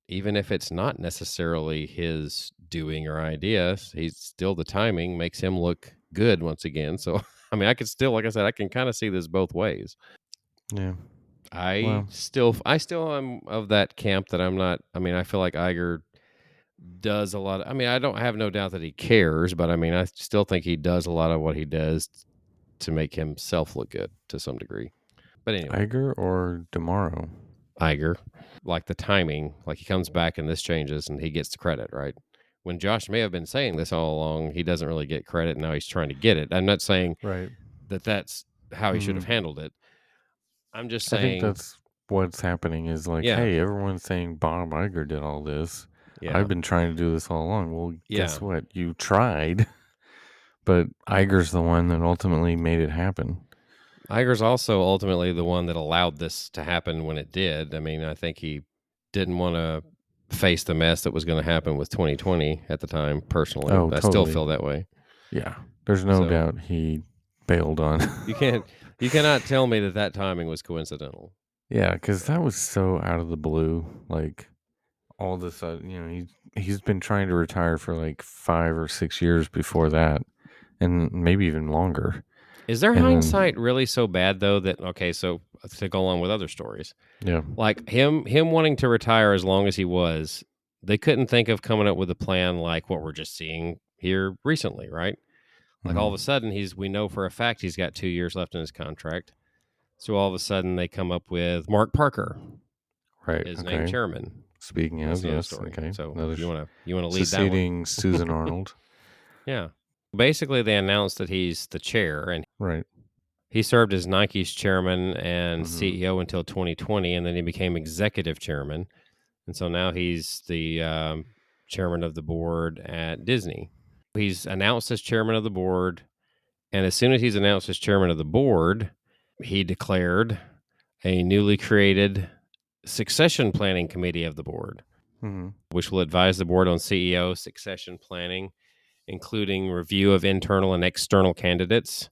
Speaker 2: even if it's not necessarily his doing or idea, he's still, the timing makes him look good once again. So, I mean, I could still, like I said, I can kind of see this both ways.
Speaker 1: Yeah.
Speaker 2: I still am of that camp that I'm not. I mean, I feel like Iger does a lot. I mean, I don't have no doubt that he cares, but I mean, I still think he does a lot of what he does to make himself look good to some degree. But anyway,
Speaker 1: Iger or Demaro?
Speaker 2: Iger, like the timing, like he comes back and this changes and he gets the credit, right? When Josh may have been saying this all along, he doesn't really get credit. Now he's trying to get it. I'm not saying
Speaker 1: Right.
Speaker 2: that that's how he should have handled it. I'm just
Speaker 1: I think
Speaker 2: saying,
Speaker 1: that's what's happening is like,
Speaker 2: Yeah.
Speaker 1: hey, everyone's saying Bob Iger did all this.
Speaker 2: yeah,
Speaker 1: I've been trying to do this all along. Well, guess
Speaker 2: Yeah.
Speaker 1: what? You tried, but Iger's the one that ultimately made it happen.
Speaker 2: Iger's also ultimately the one that allowed this to happen when it did. I mean, I think he didn't want to face the mess that was going to happen with 2020 at the time, personally.
Speaker 1: Oh,
Speaker 2: I still
Speaker 1: totally.
Speaker 2: feel that way.
Speaker 1: Yeah, there's no
Speaker 2: So-
Speaker 1: doubt he bailed on.
Speaker 2: You cannot tell me that timing was coincidental.
Speaker 1: Yeah, because that was so out of the blue. Like all of a sudden, he's been trying to retire for like 5 or 6 years before that, and maybe even longer.
Speaker 2: Is their
Speaker 1: And then-
Speaker 2: hindsight really so bad though that, okay, so to go along with other stories,
Speaker 1: Yeah,
Speaker 2: like him wanting to retire as long as he was, they couldn't think of coming up with a plan like what we're just seeing here recently, right? Like all of a sudden we know for a fact he's got 2 years left in his contract. So all of a sudden they come up with Mark Parker
Speaker 1: right.
Speaker 2: is
Speaker 1: Okay.
Speaker 2: named chairman.
Speaker 1: Speaking
Speaker 2: That's
Speaker 1: of,
Speaker 2: another
Speaker 1: yes,
Speaker 2: story.
Speaker 1: okay.
Speaker 2: So
Speaker 1: Another
Speaker 2: you want to lead that one?
Speaker 1: succeeding Susan Arnold.
Speaker 2: Yeah. Basically, they announced that he's the chair, and
Speaker 1: Right.
Speaker 2: he served as Nike's chairman and
Speaker 1: Mhm.
Speaker 2: CEO until 2020, and then he became executive chairman. And so now he's the chairman of the board at Disney. He's announced as chairman of the board, and as soon as he's announced as chairman of the board, he declared a newly created succession planning committee of the board,
Speaker 1: Mm-hmm.
Speaker 2: which will advise the board on CEO succession planning, including review of internal and external candidates.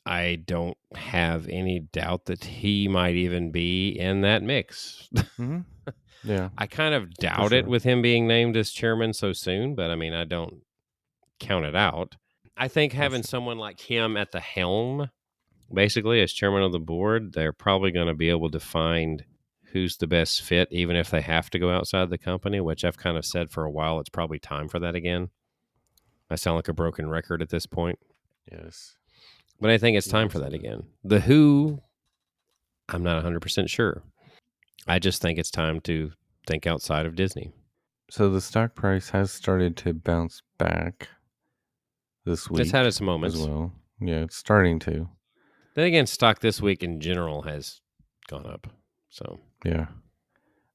Speaker 2: I don't have any doubt that he might even be in that mix.
Speaker 1: Mm-hmm. Yeah.
Speaker 2: I kind of doubt it
Speaker 1: sure.
Speaker 2: with him being named as chairman so soon, but I mean, I don't count it out. I think having someone like him at the helm, basically as chairman of the board, they're probably going to be able to find who's the best fit, even if they have to go outside the company, which I've kind of said for a while. It's probably time for that again. I sound like a broken record at this point.
Speaker 1: Yes.
Speaker 2: But I think it's time for that again. The who, I'm not 100% sure. I just think it's time to think outside of Disney.
Speaker 1: So the stock price has started to bounce back this week.
Speaker 2: It's had its moments.
Speaker 1: as well. Yeah, it's starting to.
Speaker 2: Then again, stock this week in general has gone up. So
Speaker 1: Yeah.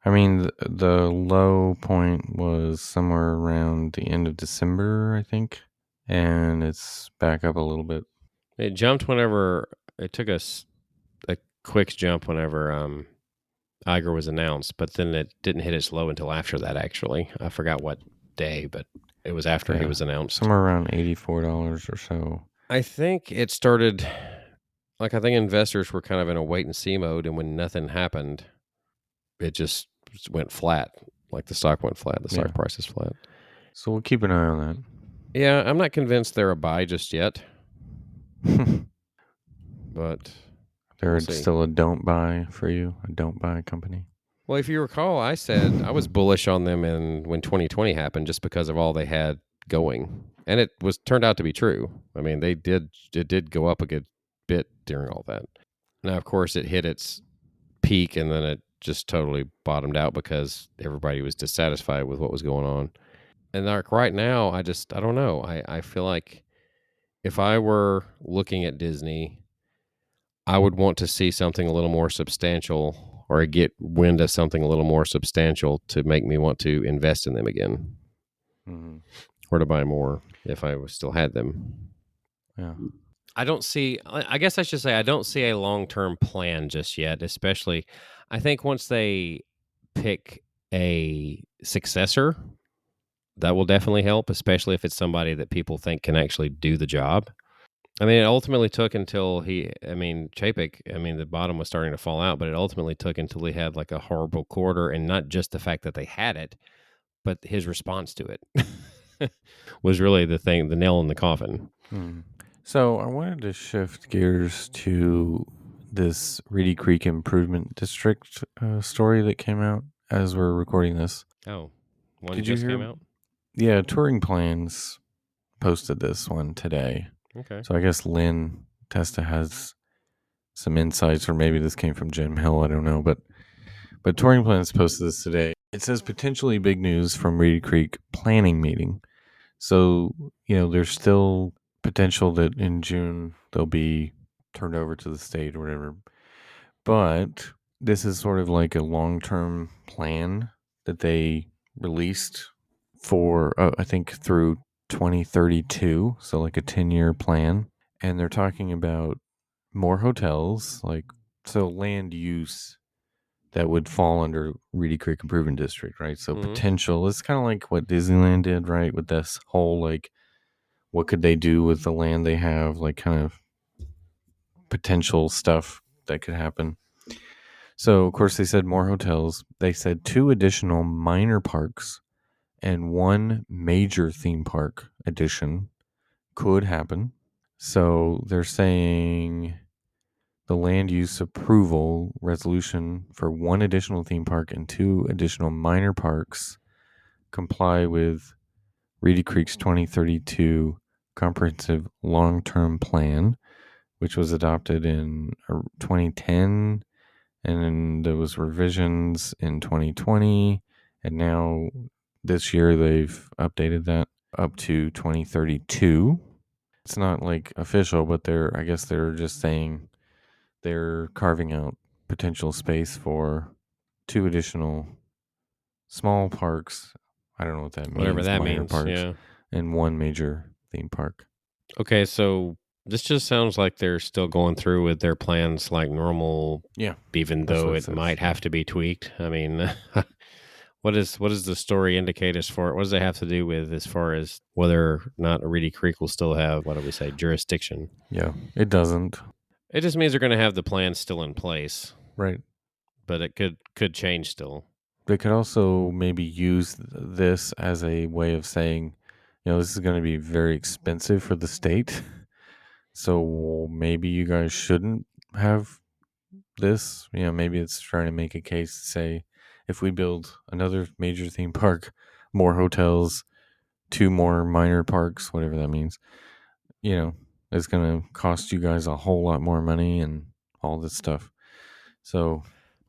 Speaker 1: I mean, the low point was somewhere around the end of December, I think. And it's back up a little bit.
Speaker 2: it jumped whenever it took us a quick jump whenever Iger was announced, but then it didn't hit its low until after that. Actually, I forgot what day, but it was after he was announced.
Speaker 1: Somewhere around $84 or so.
Speaker 2: I think it started. I think investors were kind of in a wait and see mode, and when nothing happened, it just went flat. Like the stock went flat. The stock price is flat.
Speaker 1: So we'll keep an eye on that.
Speaker 2: Yeah, I'm not convinced they're a buy just yet. But
Speaker 1: they're still a don't buy for you, a don't buy company.
Speaker 2: Well, if you recall, I said I was bullish on them when 2020 happened just because of all they had going. And it turned out to be true. I mean, it did go up a good bit during all that. Now, of course, it hit its peak and then it just totally bottomed out because everybody was dissatisfied with what was going on. And like right now, I don't know. I feel like if I were looking at Disney, I would want to see something a little more substantial or get wind of something a little more substantial to make me want to invest in them again.
Speaker 1: Mm-hmm.
Speaker 2: Or to buy more if I still had them.
Speaker 1: Yeah.
Speaker 2: I guess I should say I don't see a long-term plan just yet, especially I think once they pick a successor, that will definitely help, especially if it's somebody that people think can actually do the job. I mean, it ultimately took until Chapek, the bottom was starting to fall out, but it ultimately took until he had like a horrible quarter, and not just the fact that they had it, but his response to it was really the nail in the coffin.
Speaker 1: So I wanted to shift gears to this Reedy Creek Improvement District story that came out as we're recording this.
Speaker 2: Oh, one just came out?
Speaker 1: Yeah, Touring Plans posted this one today.
Speaker 2: Okay.
Speaker 1: So I guess Lynn Testa has some insights, or maybe this came from Jim Hill. I don't know, but Touring Plans posted this today. It says potentially big news from Reedy Creek planning meeting. So, there's still potential that in June they'll be turned over to the state or whatever. But this is sort of like a long-term plan that they released for, I think, through 2032. So like a 10-year plan. And they're talking about more hotels, so land use that would fall under Reedy Creek Improvement District, right? So potential, it's kind of like what Disneyland did, right? With this whole, what could they do with the land they have, kind of potential stuff that could happen. So, of course, they said more hotels. They said 2 additional minor parks and 1 major theme park addition could happen. So they're saying the land use approval resolution for 1 additional theme park and 2 additional minor parks comply with Reedy Creek's 2032 comprehensive long-term plan, which was adopted in 2010, and then there was revisions in 2020, and now this year they've updated that up to 2032. It's not official, but I guess they're just saying they're carving out potential space for 2 additional small parks. I don't know what that means.
Speaker 2: Whatever that
Speaker 1: minor
Speaker 2: means,
Speaker 1: parks,
Speaker 2: yeah.
Speaker 1: And 1 major theme park.
Speaker 2: Okay, so this just sounds like they're still going through with their plans like normal.
Speaker 1: Yeah,
Speaker 2: even though it might have to be tweaked. I mean, what does the story indicate as far? What does it have to do with as far as whether or not Reedy Creek will still have, what do we say, jurisdiction?
Speaker 1: Yeah, it doesn't.
Speaker 2: It just means they're going to have the plan still in place,
Speaker 1: right?
Speaker 2: But it could change still.
Speaker 1: They could also maybe use this as a way of saying, this is going to be very expensive for the state. So maybe you guys shouldn't have this. Maybe it's trying to make a case to say, if we build another major theme park, more hotels, 2 more minor parks, whatever that means, it's going to cost you guys a whole lot more money and all this stuff. So,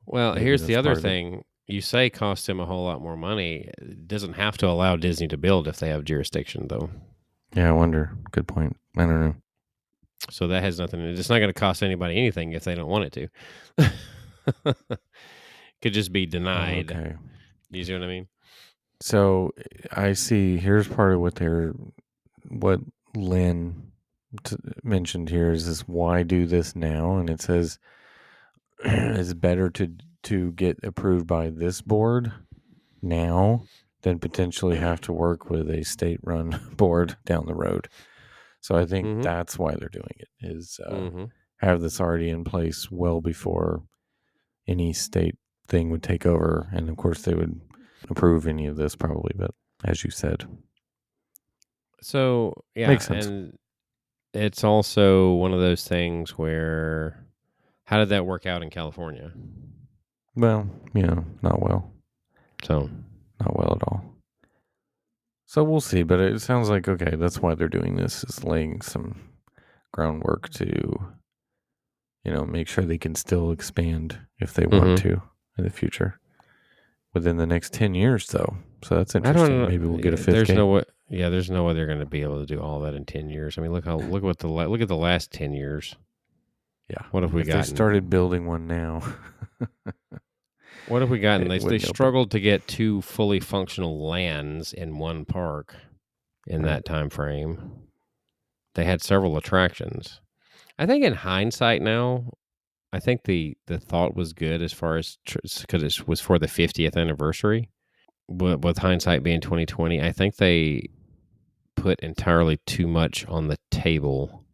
Speaker 2: well, here's the other thing. You say cost him a whole lot more money. It doesn't have to allow Disney to build if they have jurisdiction, though.
Speaker 1: Yeah, I wonder. Good point. I don't know.
Speaker 2: So that has nothing. It's not going to cost anybody anything if they don't want it to. Could just be denied.
Speaker 1: Okay.
Speaker 2: You see what I mean?
Speaker 1: So I see. Here's part of what Lynn mentioned here is this: why do this now? And it says is better to get approved by this board now than potentially have to work with a state-run board down the road. So I think that's why they're doing it, is have this already in place well before any state thing would take over. And of course they would approve any of this probably, but as you said.
Speaker 2: So, yeah.
Speaker 1: Makes sense.
Speaker 2: And it's also one of those things where, how did that work out in California?
Speaker 1: Well, not well.
Speaker 2: So,
Speaker 1: not well at all. So we'll see, but it sounds like, okay, that's why they're doing this, is laying some groundwork to, make sure they can still expand if they want to in the future. Within the next 10 years, though. So that's interesting.
Speaker 2: I don't know.
Speaker 1: Maybe we'll get a fifth
Speaker 2: there's
Speaker 1: game.
Speaker 2: No way. Yeah, there's no way they're going to be able to do all that in 10 years. I mean, look at the last 10 years.
Speaker 1: Yeah.
Speaker 2: What have we gotten?
Speaker 1: They started building one now.
Speaker 2: What have we gotten? They struggled to get 2 fully functional lands in one park in that time frame. They had several attractions. I think in hindsight now, I think the thought was good as far as because it was for the 50th anniversary. But with hindsight being 2020, I think they put entirely too much on the table.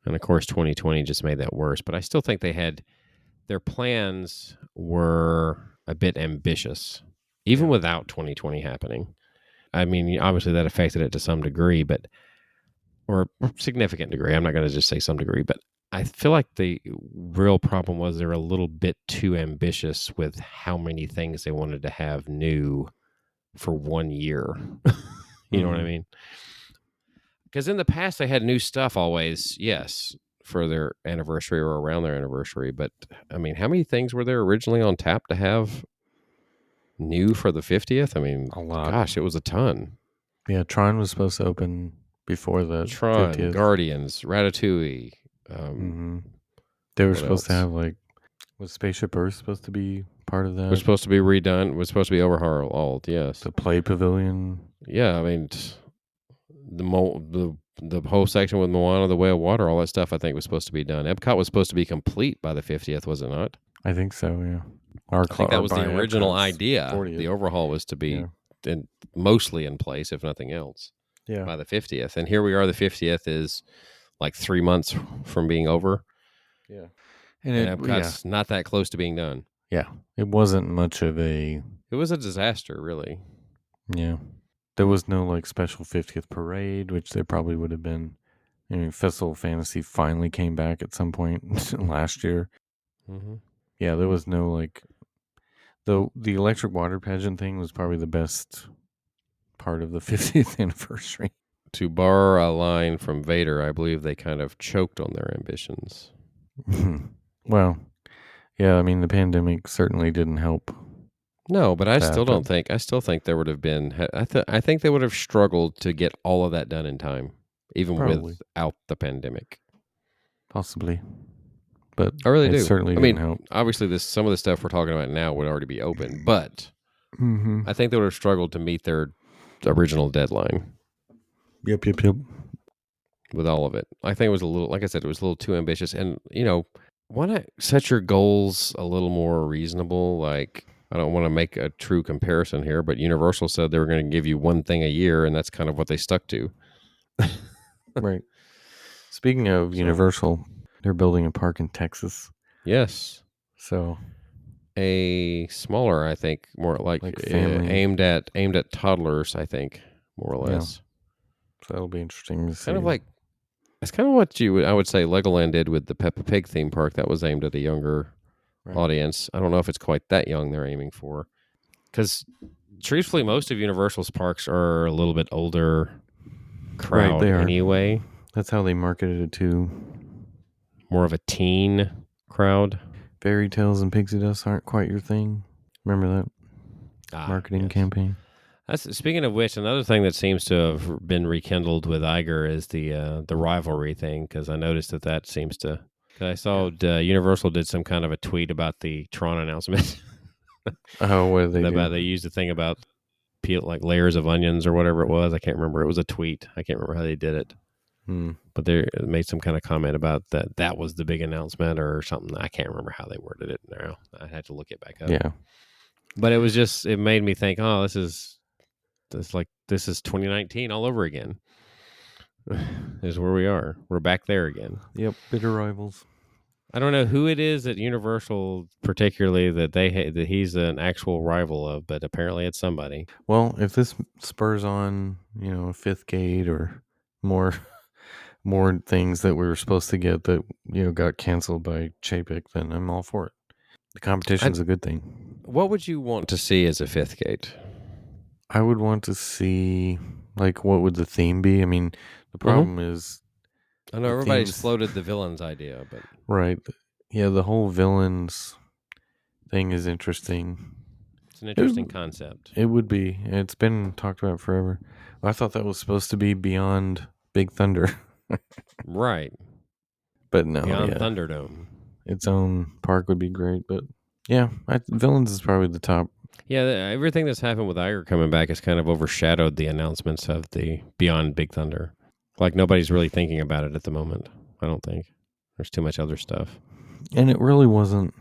Speaker 2: And of course, 2020 just made that worse. But I still think their plans were a bit ambitious, even without 2020 happening. I mean, obviously that affected it to some degree, or significant degree. I'm not going to just say some degree, but I feel like the real problem was they're a little bit too ambitious with how many things they wanted to have new for 1 year. You know what I mean? Because in the past they had new stuff always, yes, for their anniversary or around their anniversary. But I mean, how many things were there originally on tap to have new for the 50th? I mean,
Speaker 1: a lot.
Speaker 2: Gosh, it was a ton.
Speaker 1: Yeah, Tron was supposed to open before the
Speaker 2: Tron,
Speaker 1: 50th.
Speaker 2: Guardians, Ratatouille.
Speaker 1: They were supposed to have was Spaceship Earth supposed to be part of that?
Speaker 2: It was supposed to be redone. It was supposed to be overhauled. Yes.
Speaker 1: The Play Pavilion.
Speaker 2: Yeah, I mean, the whole section with Moana, the Way of Water, all that stuff, I think was supposed to be done. Epcot was supposed to be complete by the 50th, was it not?
Speaker 1: I think so. Yeah.
Speaker 2: I think that was the original
Speaker 1: Epcot's
Speaker 2: idea.
Speaker 1: 40th.
Speaker 2: The overhaul was to be mostly in place, if nothing else.
Speaker 1: Yeah.
Speaker 2: By the 50th, and here we are. The 50th is like 3 months from being over.
Speaker 1: Yeah.
Speaker 2: And Epcot's not that close to being done.
Speaker 1: Yeah. It wasn't much of a...
Speaker 2: It was a disaster, really.
Speaker 1: Yeah. There was no special 50th parade, which there probably would have been. I mean, Festival of Fantasy finally came back at some point last year.
Speaker 2: Mm-hmm.
Speaker 1: Yeah, there was no the electric water pageant thing was probably the best part of the 50th anniversary.
Speaker 2: To borrow a line from Vader, I believe they kind of choked on their ambitions.
Speaker 1: Well, yeah, I mean, the pandemic certainly didn't help.
Speaker 2: No, but I still think there would have been, I think they would have struggled to get all of that done in time, even without the pandemic.
Speaker 1: Possibly. But
Speaker 2: I really do.
Speaker 1: Certainly didn't help.
Speaker 2: Obviously some of the stuff we're talking about now would already be open, but I think they would have struggled to meet their original deadline.
Speaker 1: Yep.
Speaker 2: With all of it. I think it was a little, like I said, it was a little too ambitious. And, why not set your goals a little more reasonable? Like, I don't want to make a true comparison here, but Universal said they were going to give you one thing a year, and that's kind of what they stuck to.
Speaker 1: Right. Speaking of Universal, they're building a park in Texas.
Speaker 2: Yes.
Speaker 1: So
Speaker 2: a smaller, I think, more like
Speaker 1: family.
Speaker 2: aimed at toddlers, I think, more or less.
Speaker 1: Yeah. So that'll be interesting to see.
Speaker 2: It's kind of what I would say Legoland did with the Peppa Pig theme park that was aimed at a younger audience. I don't know if it's quite that young they're aiming for. Because truthfully, most of Universal's parks are a little bit older crowd anyway.
Speaker 1: That's how they marketed it too.
Speaker 2: More of a teen crowd.
Speaker 1: Fairy tales and pixie dust aren't quite your thing. Remember that marketing campaign?
Speaker 2: Speaking of which, another thing that seems to have been rekindled with Iger is the rivalry thing, because I noticed that seems to... I saw Universal did some kind of a tweet about the Tron announcement.
Speaker 1: Oh, what did they do?
Speaker 2: They used a thing about layers of onions or whatever it was. I can't remember. It was a tweet. I can't remember how they did it. But they made some kind of comment about that was the big announcement or something. I can't remember how they worded it now. I had to look it back up.
Speaker 1: Yeah.
Speaker 2: But it made me think, oh, this is 2019 all over again. Is where we are. We're back there again.
Speaker 1: Yep. Bitter rivals.
Speaker 2: I don't know who it is at Universal, particularly that he's an actual rival of, but apparently it's somebody.
Speaker 1: Well, if this spurs on, a fifth gate or more things that we were supposed to get that got canceled by Chapek, then I'm all for it. The competition's a good thing.
Speaker 2: What would you want to see as a fifth gate?
Speaker 1: I would want to see, like, what would the theme be? I mean, the problem is,
Speaker 2: I know everybody's floated the villains idea, but
Speaker 1: right, yeah, the whole villains thing is interesting.
Speaker 2: It's an interesting concept.
Speaker 1: It would be. It's been talked about forever. I thought that was supposed to be Beyond Big Thunder.
Speaker 2: Right.
Speaker 1: But no.
Speaker 2: Beyond
Speaker 1: yeah.
Speaker 2: Thunderdome.
Speaker 1: Its own park would be great. But yeah, villains is probably the top.
Speaker 2: Yeah, everything that's happened with Iger coming back has kind of overshadowed the announcements of the Beyond Big Thunder. Like nobody's really thinking about it at the moment, I don't think. There's too much other stuff.
Speaker 1: And it really wasn't.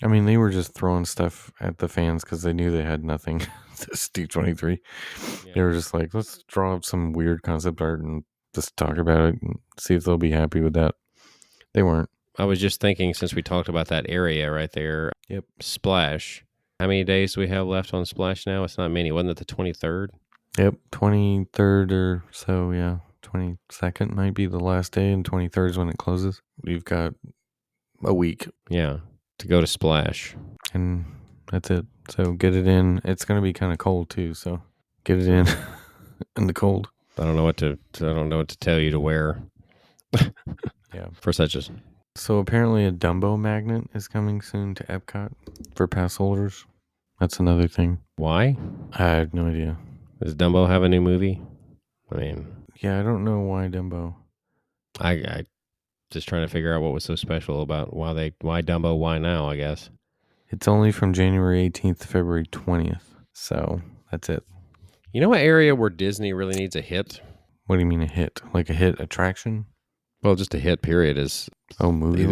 Speaker 1: I mean, they were just throwing stuff at the fans because they knew they had nothing. This D23. Yeah. They were just like, let's draw up some weird concept art and just talk about it and see if they'll be happy with that. They weren't.
Speaker 2: I was just thinking, since we talked about that area right there.
Speaker 1: Yep.
Speaker 2: Splash. How many days do we have left on Splash now? It's not many. Wasn't it the 23rd?
Speaker 1: Yep. 23rd or so, yeah. 22nd might be the last day, and 23rd is when it closes. We've got a week.
Speaker 2: Yeah. To go to Splash.
Speaker 1: And that's it. So get it in. It's going to be kind of cold too, so get it in in the cold.
Speaker 2: I don't know what to tell you to wear.
Speaker 1: Yeah.
Speaker 2: For such a...
Speaker 1: So apparently a Dumbo magnet is coming soon to Epcot for pass holders. That's another thing.
Speaker 2: Why?
Speaker 1: I have no idea.
Speaker 2: Does Dumbo have a new movie? I mean...
Speaker 1: Yeah, I don't know why Dumbo.
Speaker 2: I just trying to figure out what was so special about why Dumbo, why now, I guess.
Speaker 1: It's only from January 18th to February 20th. So that's it.
Speaker 2: You know what area where Disney really needs a hit?
Speaker 1: What do you mean a hit? Like a hit attraction?
Speaker 2: Well, just a hit period is...
Speaker 1: movie?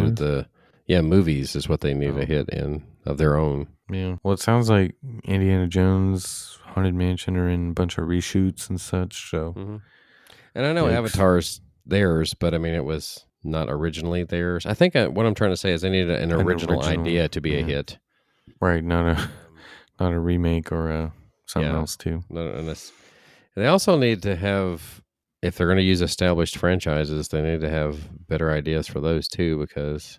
Speaker 2: Movies is what they need a hit in of their own.
Speaker 1: Yeah. Well, it sounds like Indiana Jones, Haunted Mansion are in a bunch of reshoots and such, so...
Speaker 2: Mm-hmm. And I know Avatar's theirs, but I mean, it was not originally theirs. I think what I'm trying to say is they need an original idea to be a hit.
Speaker 1: Right, not a remake or something else too.
Speaker 2: They also need to have, if they're going to use established franchises, they need to have better ideas for those too, because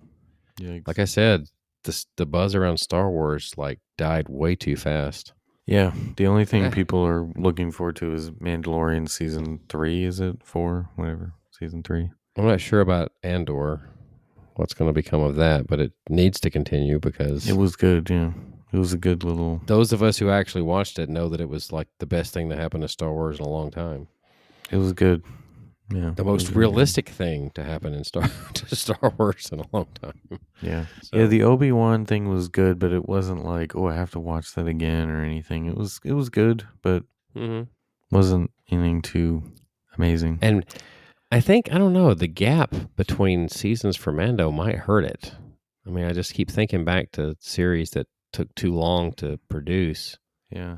Speaker 2: like I said, the buzz around Star Wars died way too fast.
Speaker 1: Yeah, the only thing people are looking forward to is Mandalorian season 3, is it? 4? Whatever, season 3.
Speaker 2: I'm not sure about Andor, what's going to become of that, but it needs to continue because...
Speaker 1: It was good, yeah. It was a good little...
Speaker 2: Those of us who actually watched it know that it was the best thing to happen to Star Wars in a long time.
Speaker 1: It was good. Yeah.
Speaker 2: The most realistic thing to happen in Star Wars in a long time.
Speaker 1: Yeah. So. Yeah, the Obi-Wan thing was good, but it wasn't like, I have to watch that again or anything. It was good, but wasn't anything too amazing.
Speaker 2: And I think, I don't know, the gap between seasons for Mando might hurt it. I mean, I just keep thinking back to series that took too long to produce.
Speaker 1: Yeah.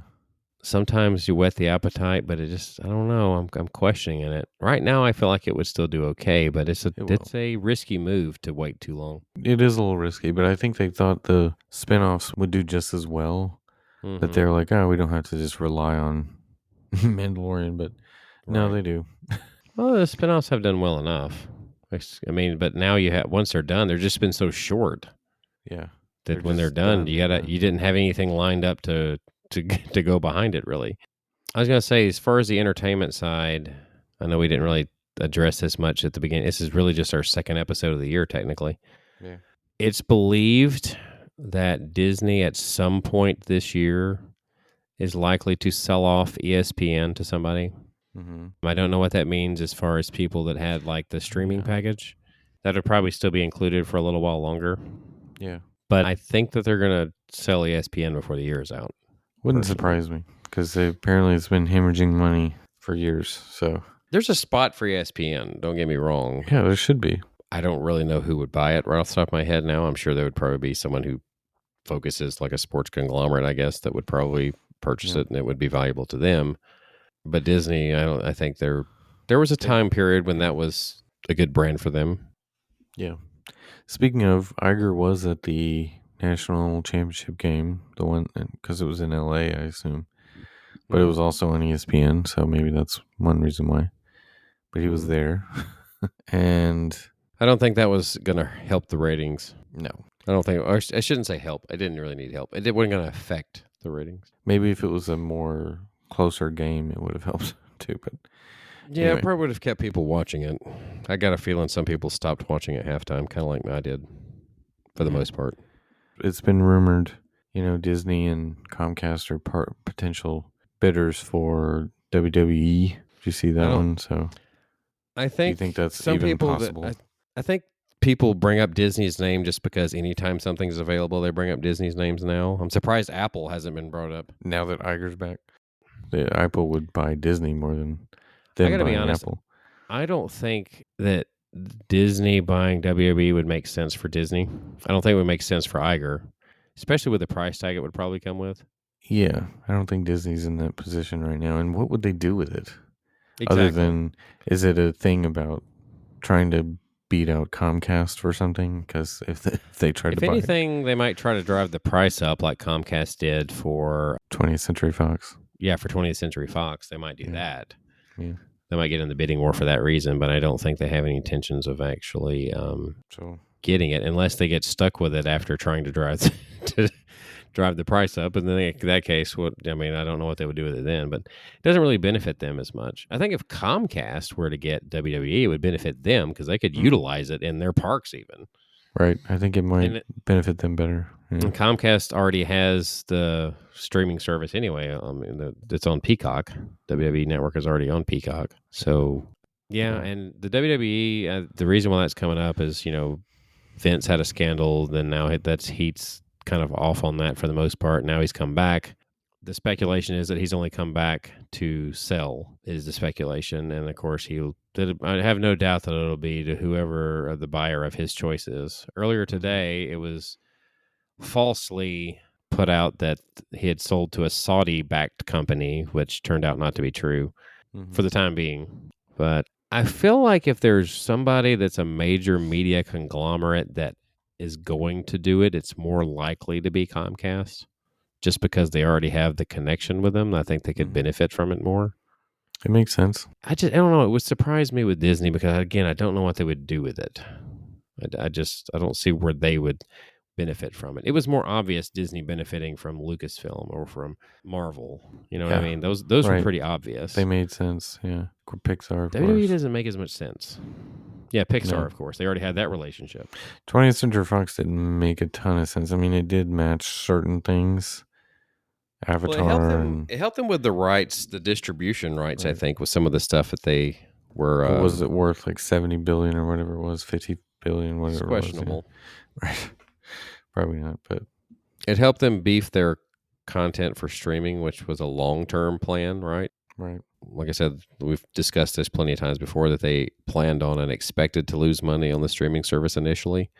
Speaker 2: Sometimes you whet the appetite, but it just, I don't know. I'm questioning it. Right now, I feel like it would still do okay, but it's a risky move to wait too long.
Speaker 1: It is a little risky, but I think they thought the spinoffs would do just as well. That they're like, we don't have to just rely on Mandalorian, but no, they do.
Speaker 2: Well, the spinoffs have done well enough. I mean, but now once they're done, they've just been so short.
Speaker 1: Yeah.
Speaker 2: That when they're done, you didn't have anything lined up to go behind it, really. I was going to say, as far as the entertainment side, I know we didn't really address this much at the beginning. This is really just our second episode of the year, technically.
Speaker 1: Yeah.
Speaker 2: It's believed that Disney at some point this year is likely to sell off ESPN to somebody. Mm-hmm. I don't know what that means as far as people that had the streaming package. That would probably still be included for a little while longer.
Speaker 1: Yeah.
Speaker 2: But I think that they're going to sell ESPN before the year is out.
Speaker 1: Wouldn't surprise me, because apparently it's been hemorrhaging money for years. So
Speaker 2: There's a spot for ESPN. Don't get me wrong.
Speaker 1: Yeah, there should be.
Speaker 2: I don't really know who would buy it right off the top of my head now. I'm sure there would probably be someone who focuses like a sports conglomerate, I guess, that would probably purchase it and it would be valuable to them. But Disney, I think there was a time period when that was a good brand for them.
Speaker 1: Yeah. Speaking of, Iger was at the national championship game, the one because it was in LA, I assume. But it was also on ESPN, so maybe that's one reason why. But he was there. And
Speaker 2: I don't think that was going to help the ratings.
Speaker 1: no.
Speaker 2: I don't think, or I shouldn't say help. I didn't really need help. It wasn't going to affect the ratings.
Speaker 1: Maybe if it was a more closer game, it would have helped too. But
Speaker 2: yeah,
Speaker 1: anyway.
Speaker 2: it probably would have kept people watching it. I got a feeling some people stopped watching at halftime, kind of like I did, for the most part.
Speaker 1: It's been rumored, Disney and Comcast are potential bidders for WWE. Did you see that one? So
Speaker 2: I think,
Speaker 1: you think that's
Speaker 2: some
Speaker 1: even
Speaker 2: people
Speaker 1: possible?
Speaker 2: I think people bring up Disney's name just because anytime something's available, they bring up Disney's names now. I'm surprised Apple hasn't been brought up.
Speaker 1: Now that Iger's back, Apple would buy Disney more than
Speaker 2: I gotta be
Speaker 1: buying
Speaker 2: honest,
Speaker 1: Apple.
Speaker 2: I don't think that Disney buying WWE would make sense for Disney. I don't think it would make sense for Iger, especially with the price tag it would probably come with.
Speaker 1: Yeah, I don't think Disney's in that position right now. And what would they do with it?
Speaker 2: Exactly.
Speaker 1: Other than, is it a thing about trying to beat out Comcast for something? Because if they try to buy
Speaker 2: anything, they might try to drive the price up like Comcast did for
Speaker 1: 20th Century Fox.
Speaker 2: Yeah, for 20th Century Fox, they might do that.
Speaker 1: Yeah.
Speaker 2: They might get in the bidding war for that reason, but I don't think they have any intentions of actually getting it unless they get stuck with it after trying to drive the price up. And then in that case, I don't know what they would do with it then, but it doesn't really benefit them as much. I think if Comcast were to get WWE, it would benefit them because they could utilize it in their parks even.
Speaker 1: Right. I think it might benefit them better. Yeah.
Speaker 2: And Comcast already has the streaming service anyway. It's on Peacock. WWE Network is already on Peacock. So, yeah. And the WWE, the reason why that's coming up is, Vince had a scandal. Then now he's kind of off on that for the most part. Now he's come back. The speculation is that he's only come back to sell, is the speculation. And of course, I have no doubt that it'll be to whoever the buyer of his choice is. Earlier today, it was falsely put out that he had sold to a Saudi-backed company, which turned out not to be true for the time being. But I feel like if there's somebody that's a major media conglomerate that is going to do it, it's more likely to be Comcast. Just because they already have the connection with them, I think they could benefit from it more.
Speaker 1: It makes sense.
Speaker 2: I don't know. It would surprise me with Disney because, again, I don't know what they would do with it. I don't see where they would benefit from it. It was more obvious Disney benefiting from Lucasfilm or from Marvel. You know what I mean? Those were pretty obvious.
Speaker 1: They made sense. Yeah, Pixar. Of
Speaker 2: WWE
Speaker 1: course.
Speaker 2: doesn't make as much sense. Yeah, Pixar, of course. They already had that relationship.
Speaker 1: 20th Century Fox didn't make a ton of sense. I mean, it did match certain things. Avatar.
Speaker 2: Well, it helped them with the rights, the distribution rights, I think, with some of the stuff that they were...
Speaker 1: what was it worth? Like 70 billion or whatever it was, 50 billion, whatever it was.
Speaker 2: Questionable.
Speaker 1: Right. Probably not, but...
Speaker 2: It helped them beef their content for streaming, which was a long-term plan, right?
Speaker 1: Right.
Speaker 2: Like I said, we've discussed this plenty of times before that they planned on and expected to lose money on the streaming service initially.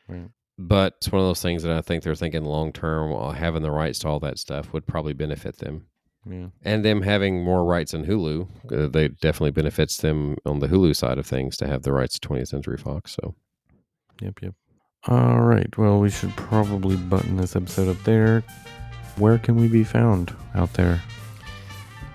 Speaker 1: Right.
Speaker 2: But it's one of those things that I think they're thinking long-term, having the rights to all that stuff would probably benefit them.
Speaker 1: Yeah.
Speaker 2: And them having more rights on Hulu, they definitely benefits them on the Hulu side of things to have the rights to 20th Century Fox. So,
Speaker 1: Yep. All right. Well, we should probably button this episode up there. Where can we be found out there?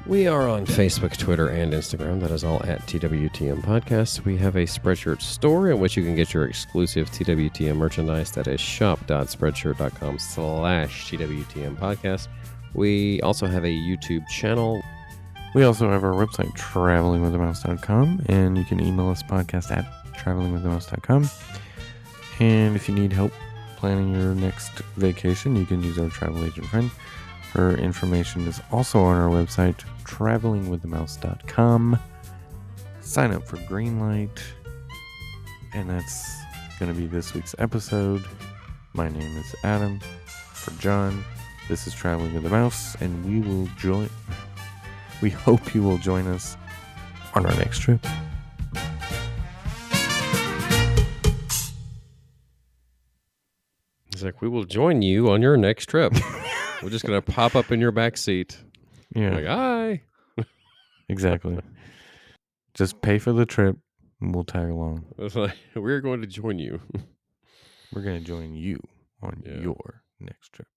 Speaker 2: we are on Facebook, Twitter, and Instagram. That is all at TWTM Podcast. We have a Spreadshirt store in which you can get your exclusive TWTM merchandise. That is shop.spreadshirt.com/TWTM Podcast. We also have a YouTube channel.
Speaker 1: We also have our website, travelingwiththemouse.com, and you can email us podcast at travelingwiththemouse.com. And if you need help planning your next vacation, you can use our travel agent friend. Her information is also on our website, travelingwiththemouse.com. Sign up for Greenlight. And that's going to be this week's episode. My name is Adam. For John, this is Traveling with the Mouse, and we hope you will join us on our next trip.
Speaker 2: He's like, we will join you on your next trip. We're just going to pop up in your back seat.
Speaker 1: Yeah,
Speaker 2: Like, hi.
Speaker 1: exactly. Just pay for the trip and we'll tag along.
Speaker 2: It's like, we're going to join you.
Speaker 1: We're going to join you on
Speaker 2: Yeah.
Speaker 1: your next trip.